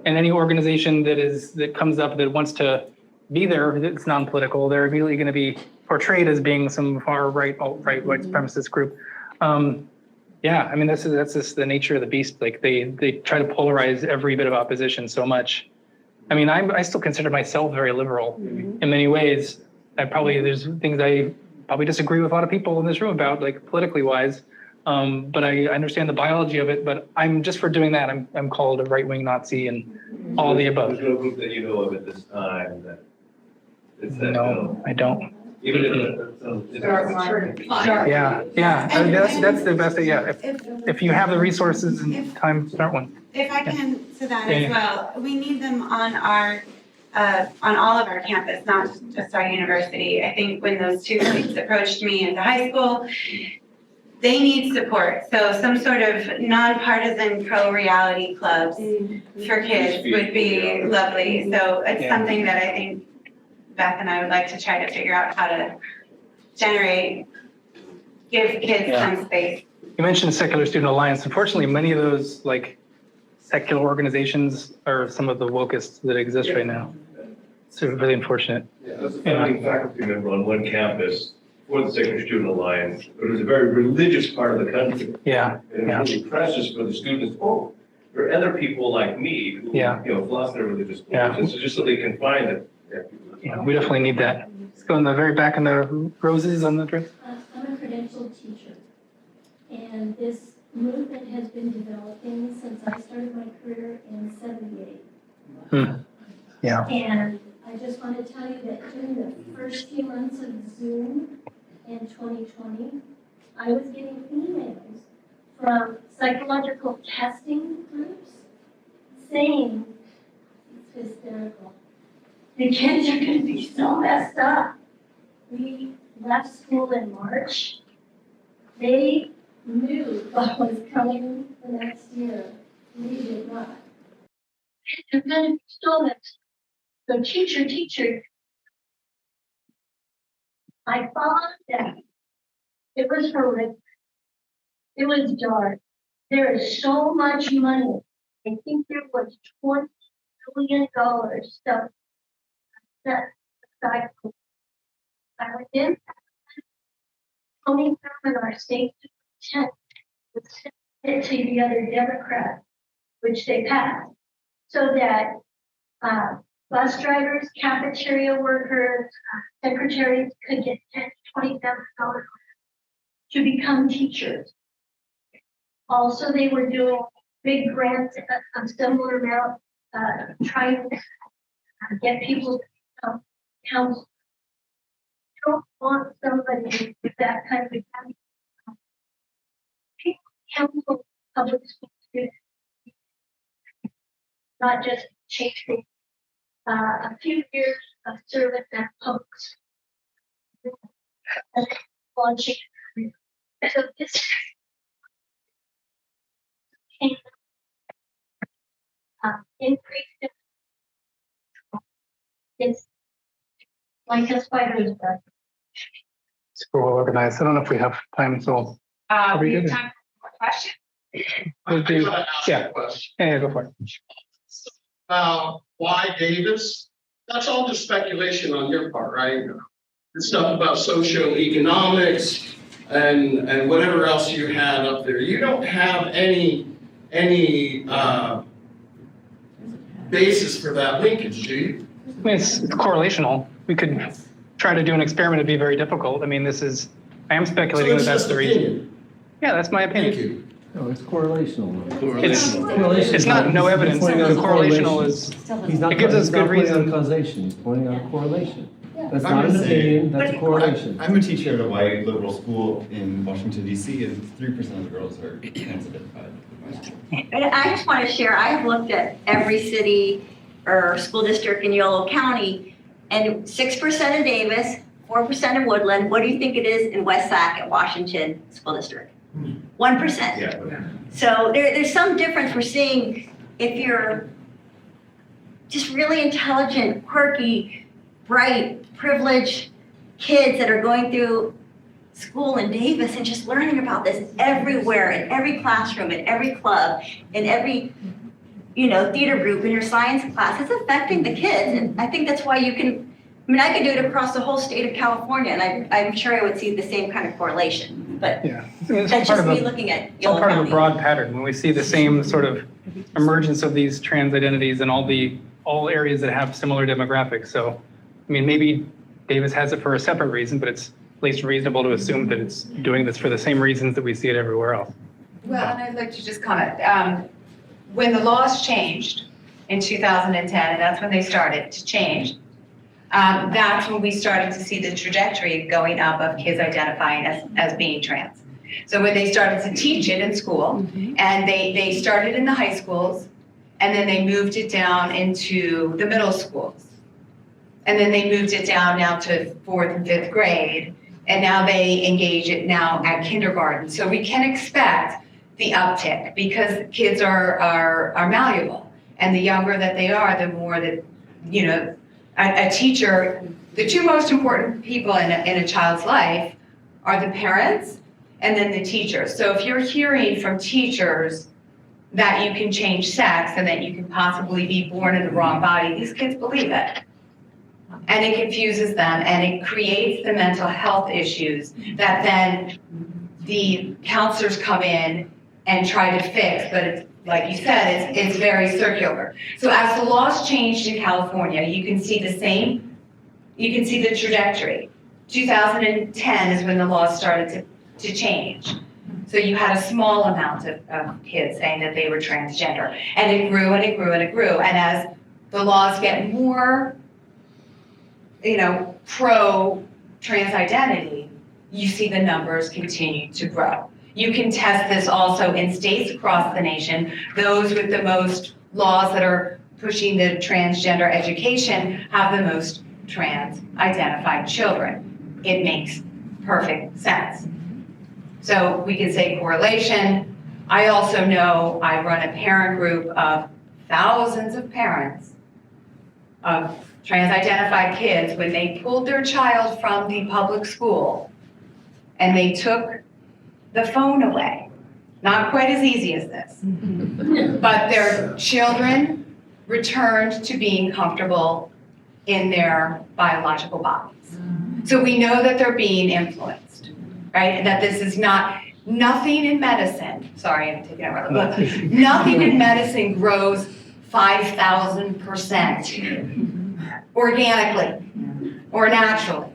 And any organization that comes up that wants to be there, that's non-political, they're immediately going to be portrayed as being some far right, alt-right, white supremacist group. Yeah, I mean that's just the nature of the beast. They try to polarize every bit of opposition so much. I mean, I still consider myself very liberal in many ways. There's things I probably disagree with a lot of people in this room about, politically wise. But I understand the biology of it. But I'm just for doing that, I'm called a right-wing Nazi and all of the above.
There's no group that you know of at this time that.
No, I don't.
Even
Yeah. I mean, that's the best. Yeah, if you have the resources and time, start one.
If I can to that as well, we need them on all of our campus, not just our university. I think when those two kids approached me in the high school, they need support. So some sort of nonpartisan pro-reality clubs for kids would be lovely. So it's something that I think Beth and I would like to try to figure out how to give kids some space.
You mentioned Secular Student Alliance. Unfortunately, many of those secular organizations are some of the wokest that exist right now. It's really unfortunate.
I was a founding faculty member on one campus for the Secular Student Alliance, but it was a very religious part of the country.
Yeah.
And it was really precious for the students. Oh, there are other people like me who floss their religious beliefs. So just so they can find it.
Yeah, we definitely need that. Let's go in the very back in the roses on the dress.
I'm a credentialed teacher, and this movement has been developing since I started my career in '78.
Yeah.
And I just want to tell you that during the first few months of Zoom in 2020, I was getting emails from psychological testing groups saying it's hysterical. The kids are going to be so messed up. We left school in March. They knew what was coming the next year. We did not. And then it stole it. So teacher, I followed them. It was horrific. It was dark. There is so much money. I think there was $20 billion stuff set aside. I went in. Only from our state superintendent would send it to the other Democrats, which they passed, so that bus drivers, cafeteria workers, secretaries could get $10,000-$20,000 to become teachers. Also, they were doing big grants of similar amount, trying to get people to become counselors. You don't want somebody with that kind of example. People counsel public school students, not just chasing a few years of service at public school. Launching. So this increased. It's like a spider's web.
Super well organized. I don't know if we have time, so.
We have time for more questions.
We'll do, yeah, go for it.
Why Davis? That's all just speculation on your part, right? The stuff about socioeconomics and whatever else you had up there. You don't have any basis for that linkage, do you?
I mean, it's correlational. We could try to do an experiment. It'd be very difficult. I mean, I am speculating that that's the reason. Yeah, that's my opinion.
Thank you.
No, it's correlational.
It's not no evidence. The correlational is, it gives us good reason.
He's not pointing out causation, he's pointing out correlation. That's not an opinion, that's a correlation.
I'm a teacher at a white liberal school in Washington, D.C., and 3% of the girls are trans-identified.
And I just want to share, I have looked at every city or school district in Yolo County, and 6% in Davis, 4% in Woodland. What do you think it is in West Sac at Washington School District? 1%.
Yeah.
So there's some difference we're seeing if you're just really intelligent, quirky, bright, privileged kids that are going through school in Davis and just learning about this everywhere, in every classroom, in every club, in every, theater group, in your science class. It's affecting the kids. And I think that's why I could do it across the whole state of California, and I'm sure I would see the same kind of correlation. But
Yeah. I mean,
that's just me looking at
it's all
Yolo
part of a
County.
broad pattern. When we see the same sort of emergence of these trans identities in all areas that have similar demographics. So, I mean, maybe Davis has it for a separate reason, but it's at least reasonable to assume that it's doing this for the same reasons that we see it everywhere else.
Well, and I'd like to just comment. When the laws changed in 2010, and that's when they started to change, that's when we started to see the trajectory going up of kids identifying as being trans. So when they started to teach it in school, and they started in the high schools, and then they moved it down into the middle schools. And then they moved it down now to 4th and 5th grade, and now they engage it now at kindergarten. So we can expect the uptick because kids are malleable, and the younger that they are, the more that, a teacher, the two most important people in a child's life are the parents and then the teachers. So if you're hearing from teachers that you can change sex and that you can possibly be born in the wrong body, these kids believe it. And it confuses them, and it creates the mental health issues that then the counselors come in and try to fix, but it's, like you said, it's very circular. So as the laws changed in California, you can see the trajectory. 2010 is when the laws started to change. So you had a small amount of kids saying that they were transgender, and it grew and it grew and it grew. And as the laws get more, pro trans identity, you see the numbers continue to grow. You can test this also in states across the nation. Those with the most laws that are pushing the transgender education have the most trans-identified children. It makes perfect sense. So we can say correlation. I also know I run a parent group of thousands of parents of trans-identified kids. When they pulled their child from the public school and they took the phone away, not quite as easy as this, but their children returned to being comfortable in their biological bodies. So we know that they're being influenced, right? And that this is nothing in medicine, sorry, I'm taking over, but nothing in medicine grows 5,000% organically or naturally.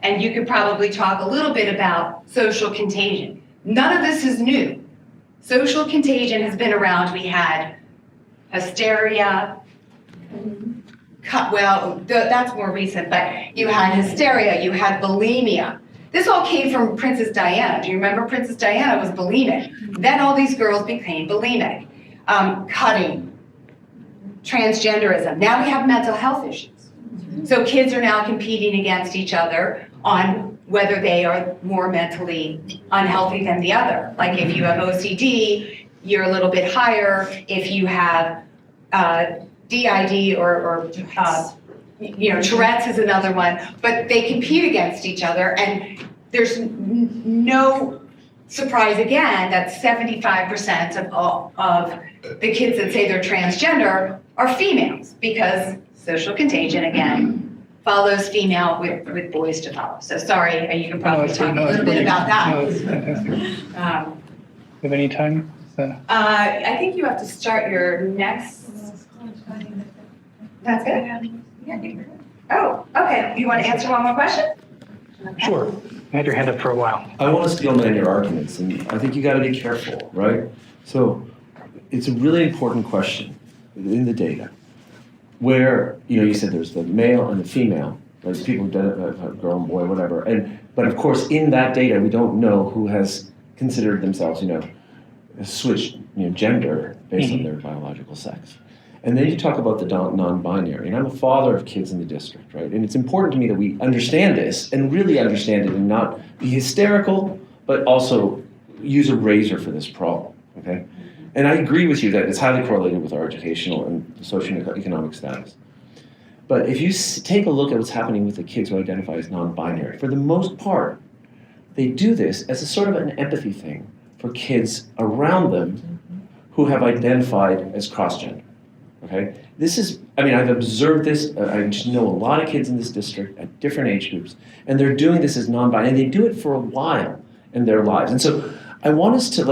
And you could probably talk a little bit about social contagion. None of this is new. Social contagion has been around. We had hysteria, that's more recent, but you had hysteria, you had bulimia. This all came from Princess Diana. Do you remember Princess Diana was bulimic? Then all these girls became bulimic. Cutting, transgenderism. Now we have mental health issues. So kids are now competing against each other on whether they are more mentally unhealthy than the other. Like if you have OCD, you're a little bit higher. If you have DID or Tourette's is another one, but they compete against each other, and there's no surprise again that 75% of the kids that say they're transgender are females, because social contagion again follows female with boys to follow. So sorry, you can probably talk a little bit about that.
No, it's fantastic. Have any time?
I think you have to start your next. That's it? Oh, okay. You want to answer one more question?
Sure. You had your hand up for a while.
I want to steel man your arguments, and I think you got to be careful, right? So it's a really important question in the data where, you said there's the male and the female, right? People who identify girl and boy, whatever. But of course, in that data, we don't know who has considered themselves, switched, gender based on their biological sex. And then you talk about the non-binary, and I'm a father of kids in the district, right? And it's important to me that we understand this and really understand it and not be hysterical, but also use a razor for this problem, okay? And I agree with you that it's highly correlated with our educational and socioeconomic status. But if you take a look at what's happening with the kids who identify as non-binary, for the most part, they do this as a sort of an empathy thing for kids around them who have identified as cross-gender. Okay, I've observed this. I just know a lot of kids in this district at different age groups, and they're doing this as non-binary, and they do it for a while in their lives. And so I want us to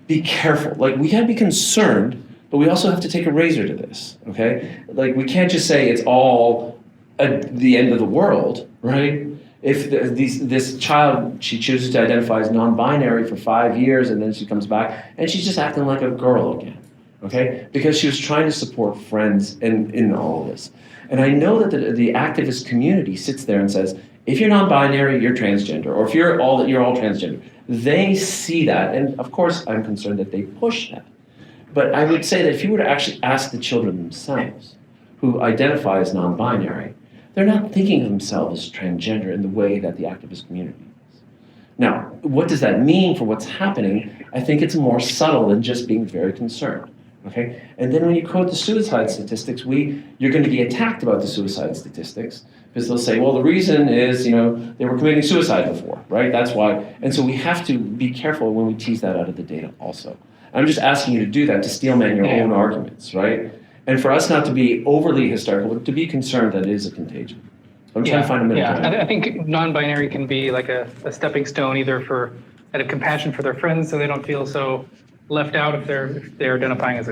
be careful. We gotta be concerned, but we also have to take a razor to this, okay? We can't just say it's all the end of the world, right? If this child, she chooses to identify as non-binary for 5 years, and then she comes back, and she's just acting like a girl again. Okay, because she was trying to support friends in all of this. And I know that the activist community sits there and says, if you're non-binary, you're transgender, or if you're all transgender. They see that, and of course I'm concerned that they push that. But I would say that if you were to actually ask the children themselves, who identify as non-binary, they're not thinking of themselves as transgender in the way that the activist community is. Now, what does that mean for what's happening? I think it's more subtle than just being very concerned. Okay, and then when you quote the suicide statistics, you're going to be attacked about the suicide statistics because they'll say, well, the reason is, they were committing suicide before, right? That's why. And so we have to be careful when we tease that out of the data also. I'm just asking you to do that, to steelman your own arguments, right? And for us not to be overly hysterical, but to be concerned that it is a contagion. So I'm trying to find a middle ground.
I think non-binary can be like a stepping stone either out of compassion for their friends so they don't feel so left out if they're identifying as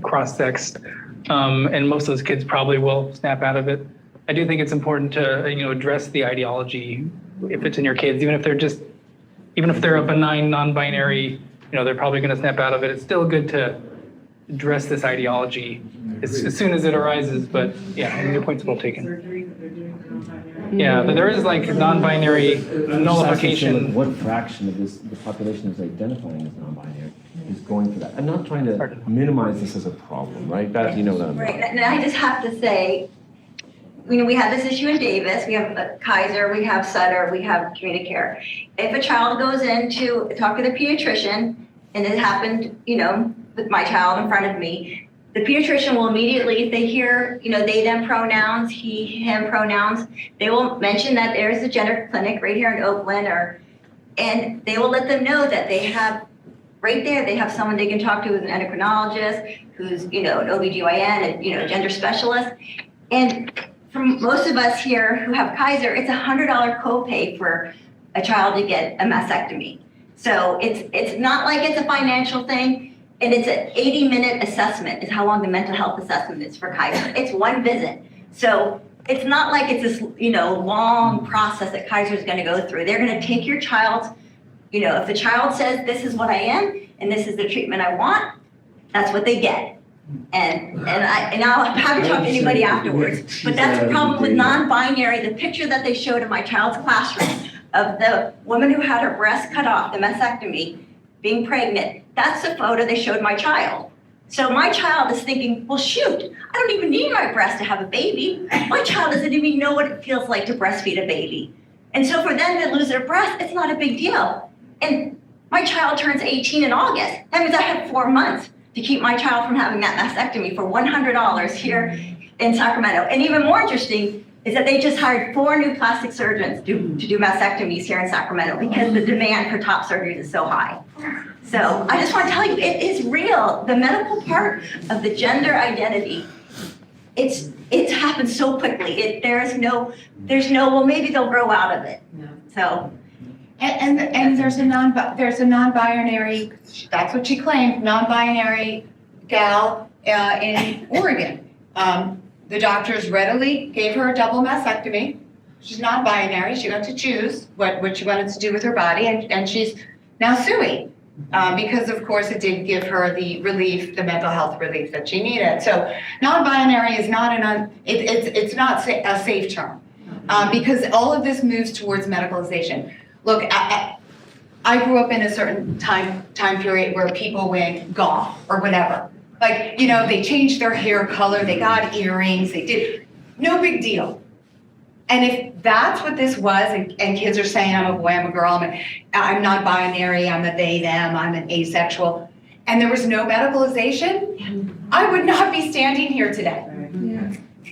cross-sexed, and most of those kids probably will snap out of it. I do think it's important to address the ideology if it's in your kids, even if they're a benign non-binary, they're probably going to snap out of it. It's still good to address this ideology as soon as it arises. But yeah, your point's well taken. Yeah, but there is like non-binary
I'm just asking, so,
nullification.
like, what fraction of the population is identifying as non-binary is going for that? I'm not trying to minimize this as a problem, right? That, you know what I'm
Right, and I just have to say, you know, we have this issue in Davis, we have Kaiser, we have Sutter, we have Community Care. If a child goes in to talk to the pediatrician, and it happened, you know, with my child in front of me, the pediatrician will immediately, if they hear, you know, they, them pronouns, he, him pronouns, they will mention that there's a gender clinic right here in Oakland, and they will let them know that they have, right there, they have someone they can talk to who's an endocrinologist, who's, you know, an OBGYN, and, you know, gender specialist. And for most of us here who have Kaiser, it's $100 copay for a child to get a mastectomy. So it's not like it's a financial thing, and it's an 80-minute assessment is how long the mental health assessment is for Kaiser. It's one visit. So it's not like it's this, you know, long process that Kaiser is going to go through. They're going to take your child's, you know, if the child says this is what I am and this is the treatment I want, that's what they get. And I'll have to talk to anybody afterwards. But that's the problem with non-binary. The picture that they showed in my child's classroom of the woman who had her breast cut off, the mastectomy, being pregnant, that's the photo they showed my child. So my child is thinking, well, shoot, I don't even need my breast to have a baby. My child doesn't even know what it feels like to breastfeed a baby. And so for them to lose their breast, it's not a big deal. And my child turns 18 in August. That means I had 4 months to keep my child from having that mastectomy for $100 here in Sacramento. And even more interesting is that they just hired 4 new plastic surgeons to do mastectomies here in Sacramento because the demand for top surgeries is so high. So I just want to tell you, it is real. The medical part of the gender identity, it's happened so quickly. There's no, well, maybe they'll grow out of it. So.
And there's a non-binary, that's what she claimed, non-binary gal in Oregon. The doctors readily gave her a double mastectomy. She's non-binary. She got to choose what she wanted to do with her body, and she's now suing because, of course, it did give her the relief, the mental health relief that she needed. So non-binary is not it's not a safe term because all of this moves towards medicalization. Look, I grew up in a certain time period where people went goth or whatever. Like, you know, they changed their hair color, they got earrings, they did, no big deal. And if that's what this was, and kids are saying, I'm a boy, I'm a girl, I'm non-binary, I'm a they, them, I'm an asexual, and there was no medicalization, I would not be standing here today.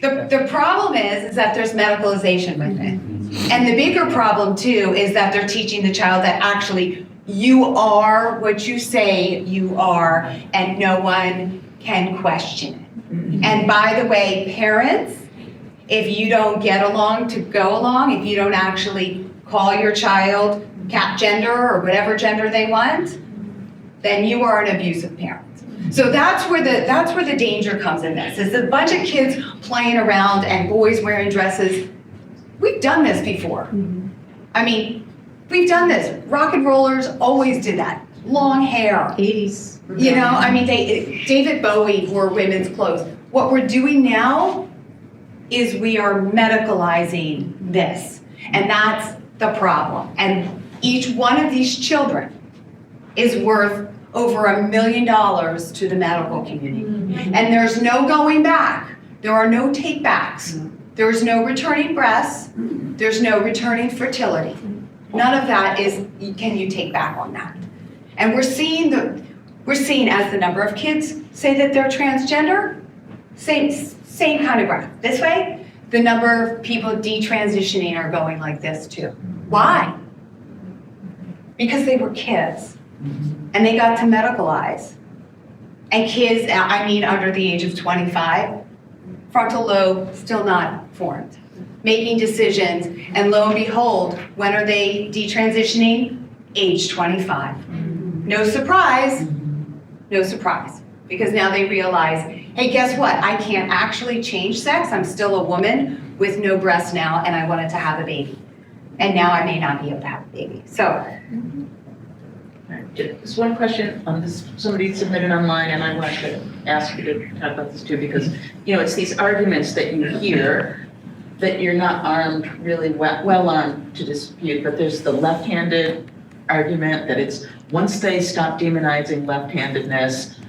The problem is that there's medicalization with it. And the bigger problem too is that they're teaching the child that actually you are what you say you are and no one can question it. And by the way, parents, if you don't get along to go along, if you don't actually call your child cat gender or whatever gender they want, then you are an abusive parent. So that's where the danger comes in this, is a bunch of kids playing around and boys wearing dresses. We've done this before. I mean, we've done this. Rock and rollers always did that. Long hair. 80s. You know, I mean, David Bowie wore women's clothes. What we're doing now is we are medicalizing this. And that's the problem. And each one of these children is worth over $1 million to the medical community. And there's no going back. There are no takebacks. There is no returning breasts. There's no returning fertility. None of that can you take back on that? And we're seeing as the number of kids say that they're transgender, same kind of graph. This way, the number of people detransitioning are going like this too. Why? Because they were kids and they got to medicalize. And kids, I mean under the age of 25, frontal lobe still not formed, making decisions, and lo and behold, when are they detransitioning? Age 25. No surprise, because now they realize, hey, guess what? I can't actually change sex. I'm still a woman with no breasts now, and I wanted to have a baby. And now I may not be able to have a baby. So.
Just one question on this, somebody submitted online, and I wanted to ask you to talk about this too, because, you know, it's these arguments that you hear that you're not armed, really well armed to dispute, but there's the left-handed argument that it's, once they stop demonizing left-handedness,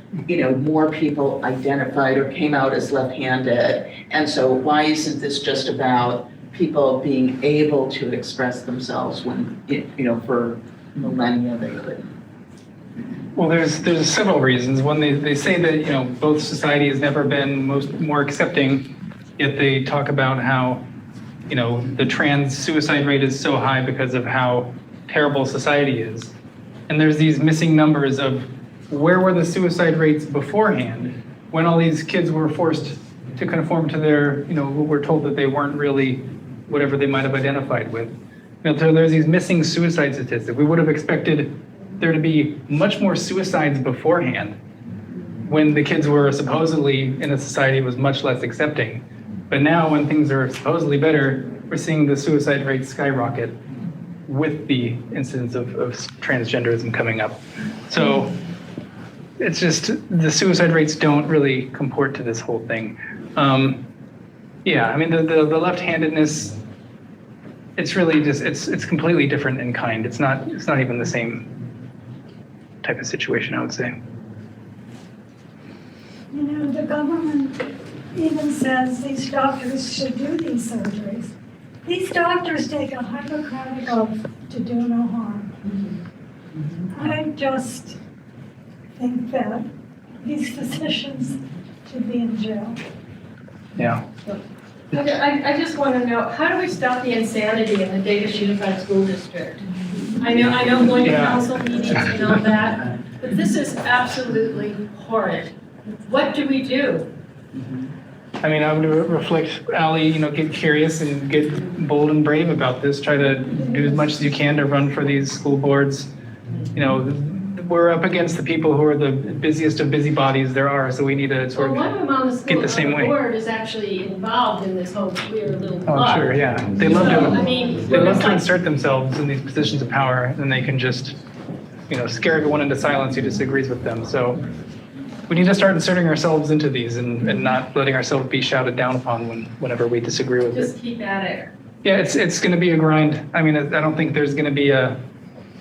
more people identified or came out as left-handed. And so why isn't this just about people being able to express themselves when, for millennia they couldn't?
Well, there's several reasons. One, they say that, both society has never been more accepting, yet they talk about how, the trans suicide rate is so high because of how terrible society is. And there's these missing numbers of where were the suicide rates beforehand when all these kids were forced to conform to their, were told that they weren't really whatever they might have identified with. So there's these missing suicide statistics. We would have expected there to be much more suicides beforehand when the kids were supposedly in a society that was much less accepting. But now when things are supposedly better, we're seeing the suicide rate skyrocket with the incidence of transgenderism coming up. So it's just the suicide rates don't really comport to this whole thing. The left-handedness, it's really just, it's completely different in kind. It's not even the same type of situation, I would say.
The government even says these doctors should do these surgeries. These doctors take a Hippocratic oath to do no harm. I just think that these physicians should be in jail.
Yeah.
I just want to know, how do we stop the insanity in the Davis Unified School District? I know going to council meetings and all that, but this is absolutely horrid. What do we do?
I would reflect, Ally, get curious and get bold and brave about this. Try to do as much as you can to run for these school boards. We're up against the people who are the busiest of busybodies there are, so we need to sort of
one of them on the
get the same way.
board is actually involved in this whole weird little club.
Oh, sure, yeah. They love to insert themselves in these positions of power, and they can just, scare everyone into silence who disagrees with them. So we need to start inserting ourselves into these and not letting ourselves be shouted down upon whenever we disagree with it.
Just keep at it.
Yeah, it's going to be a grind. I don't think there's going to be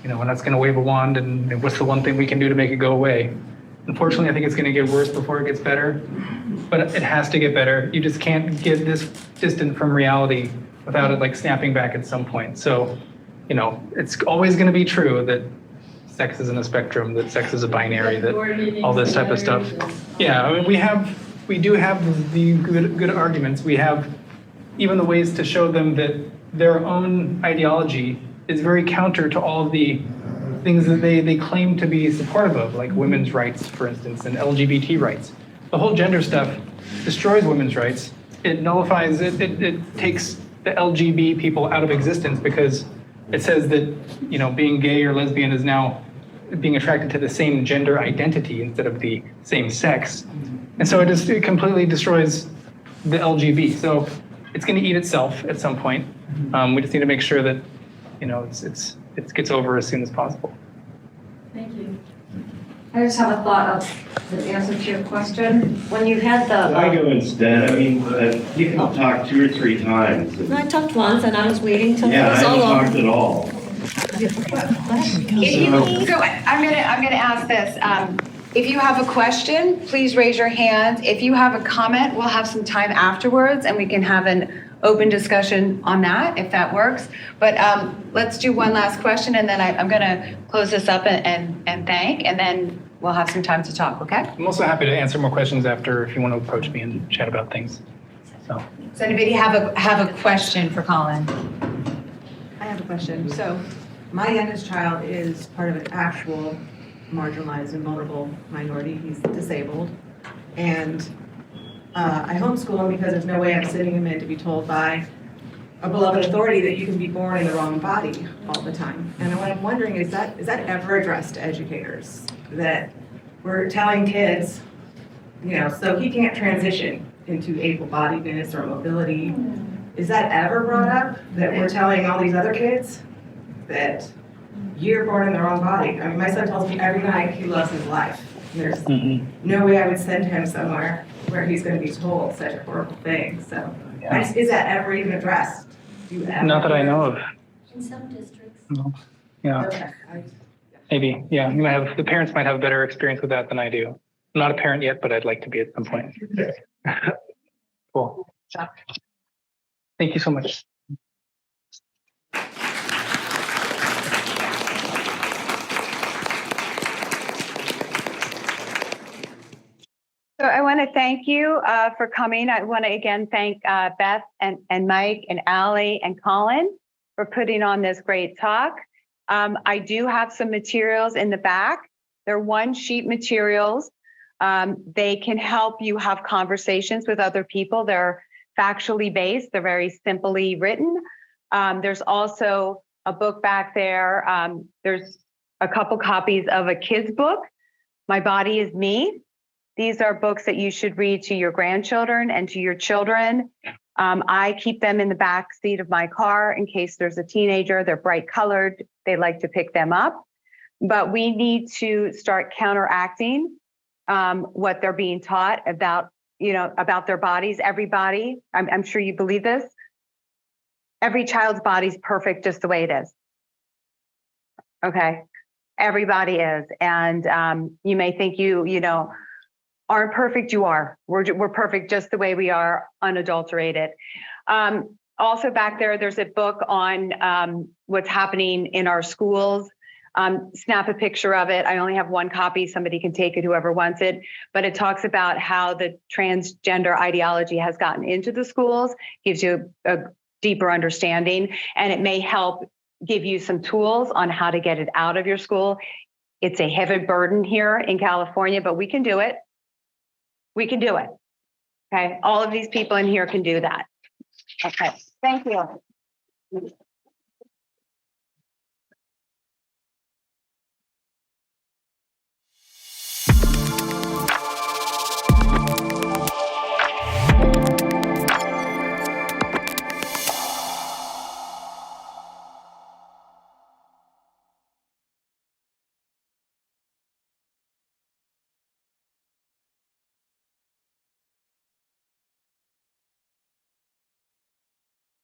we're not going to wave a wand and what's the one thing we can do to make it go away. Unfortunately, I think it's going to get worse before it gets better, but it has to get better. You just can't get this distant from reality without it snapping back at some point. So, it's always going to be true that sex isn't a spectrum, that sex is a binary, that all this type of stuff. Yeah, we do have the good arguments. We have even the ways to show them that their own ideology is very counter to all of the things that they claim to be supportive of, like women's rights, for instance, and LGBT rights. The whole gender stuff destroys women's rights. It nullifies it. It takes the LGB people out of existence because it says that, being gay or lesbian is now being attracted to the same gender identity instead of the same sex. And so it completely destroys the LGB. So it's going to eat itself at some point. We just need to make sure that, it gets over as soon as possible.
Thank you.
I just have a thought of the answer to your question. When you had the.
I go instead, you can talk 2 or 3 times.
No, I talked once and I was waiting till it
Yeah,
was
I
all
haven't
over.
talked at all.
So I'm gonna ask this. If you have a question, please raise your hand. If you have a comment, we'll have some time afterwards and we can have an open discussion on that, if that works. But let's do one last question and then I'm gonna close this up and thank, and then we'll have some time to talk, okay?
I'm also happy to answer more questions after if you want to approach me and chat about things. So.
Does anybody have a question for Colin?
I have a question. So my youngest child is part of an actual marginalized and vulnerable minority. He's disabled. And I homeschool him because there's no way I'm sending him in to be told by a beloved authority that you can be born in the wrong body all the time. And what I'm wondering is that ever addressed to educators? That we're telling kids, so he can't transition into able-bodiedness or mobility. Is that ever brought up? That we're telling all these other kids that you're born in the wrong body? My son tells me every night he loves his life. There's no way I would send him somewhere where he's going to be told such a horrible thing. So Is that ever even addressed? Do you ever-
Not that I know of.
In some districts.
No. Yeah,
Okay.
maybe. Yeah, the parents might have a better experience with that than I do. I'm not a parent yet, but I'd like to be at some point. Cool. Thank you so much.
So I want to thank you for coming. I want to again thank Beth and Mike and Allie and Colin for putting on this great talk. I do have some materials in the back. They're one-sheet materials. They can help you have conversations with other people. They're factually based. They're very simply written. There's also a book back there. There's a couple copies of a kid's book, My Body is Me. These are books that you should read to your grandchildren and to your children. I keep them in the back seat of my car in case there's a teenager. They're bright colored. They like to pick them up. But we need to start counteracting what they're being taught about, about their bodies. Everybody, I'm sure you believe this. Every child's body's perfect just the way it is. Okay, everybody is, and you may think you aren't perfect. You are. We're perfect just the way we are, unadulterated. Also back there, there's a book on what's happening in our schools. Snap a picture of it. I only have one copy. Somebody can take it, whoever wants it. But it talks about how the transgender ideology has gotten into the schools, gives you a deeper understanding, and it may help give you some tools on how to get it out of your school. It's a heavy burden here in California, but we can do it. We can do it. Okay. All of these people in here can do that. Okay. Thank you.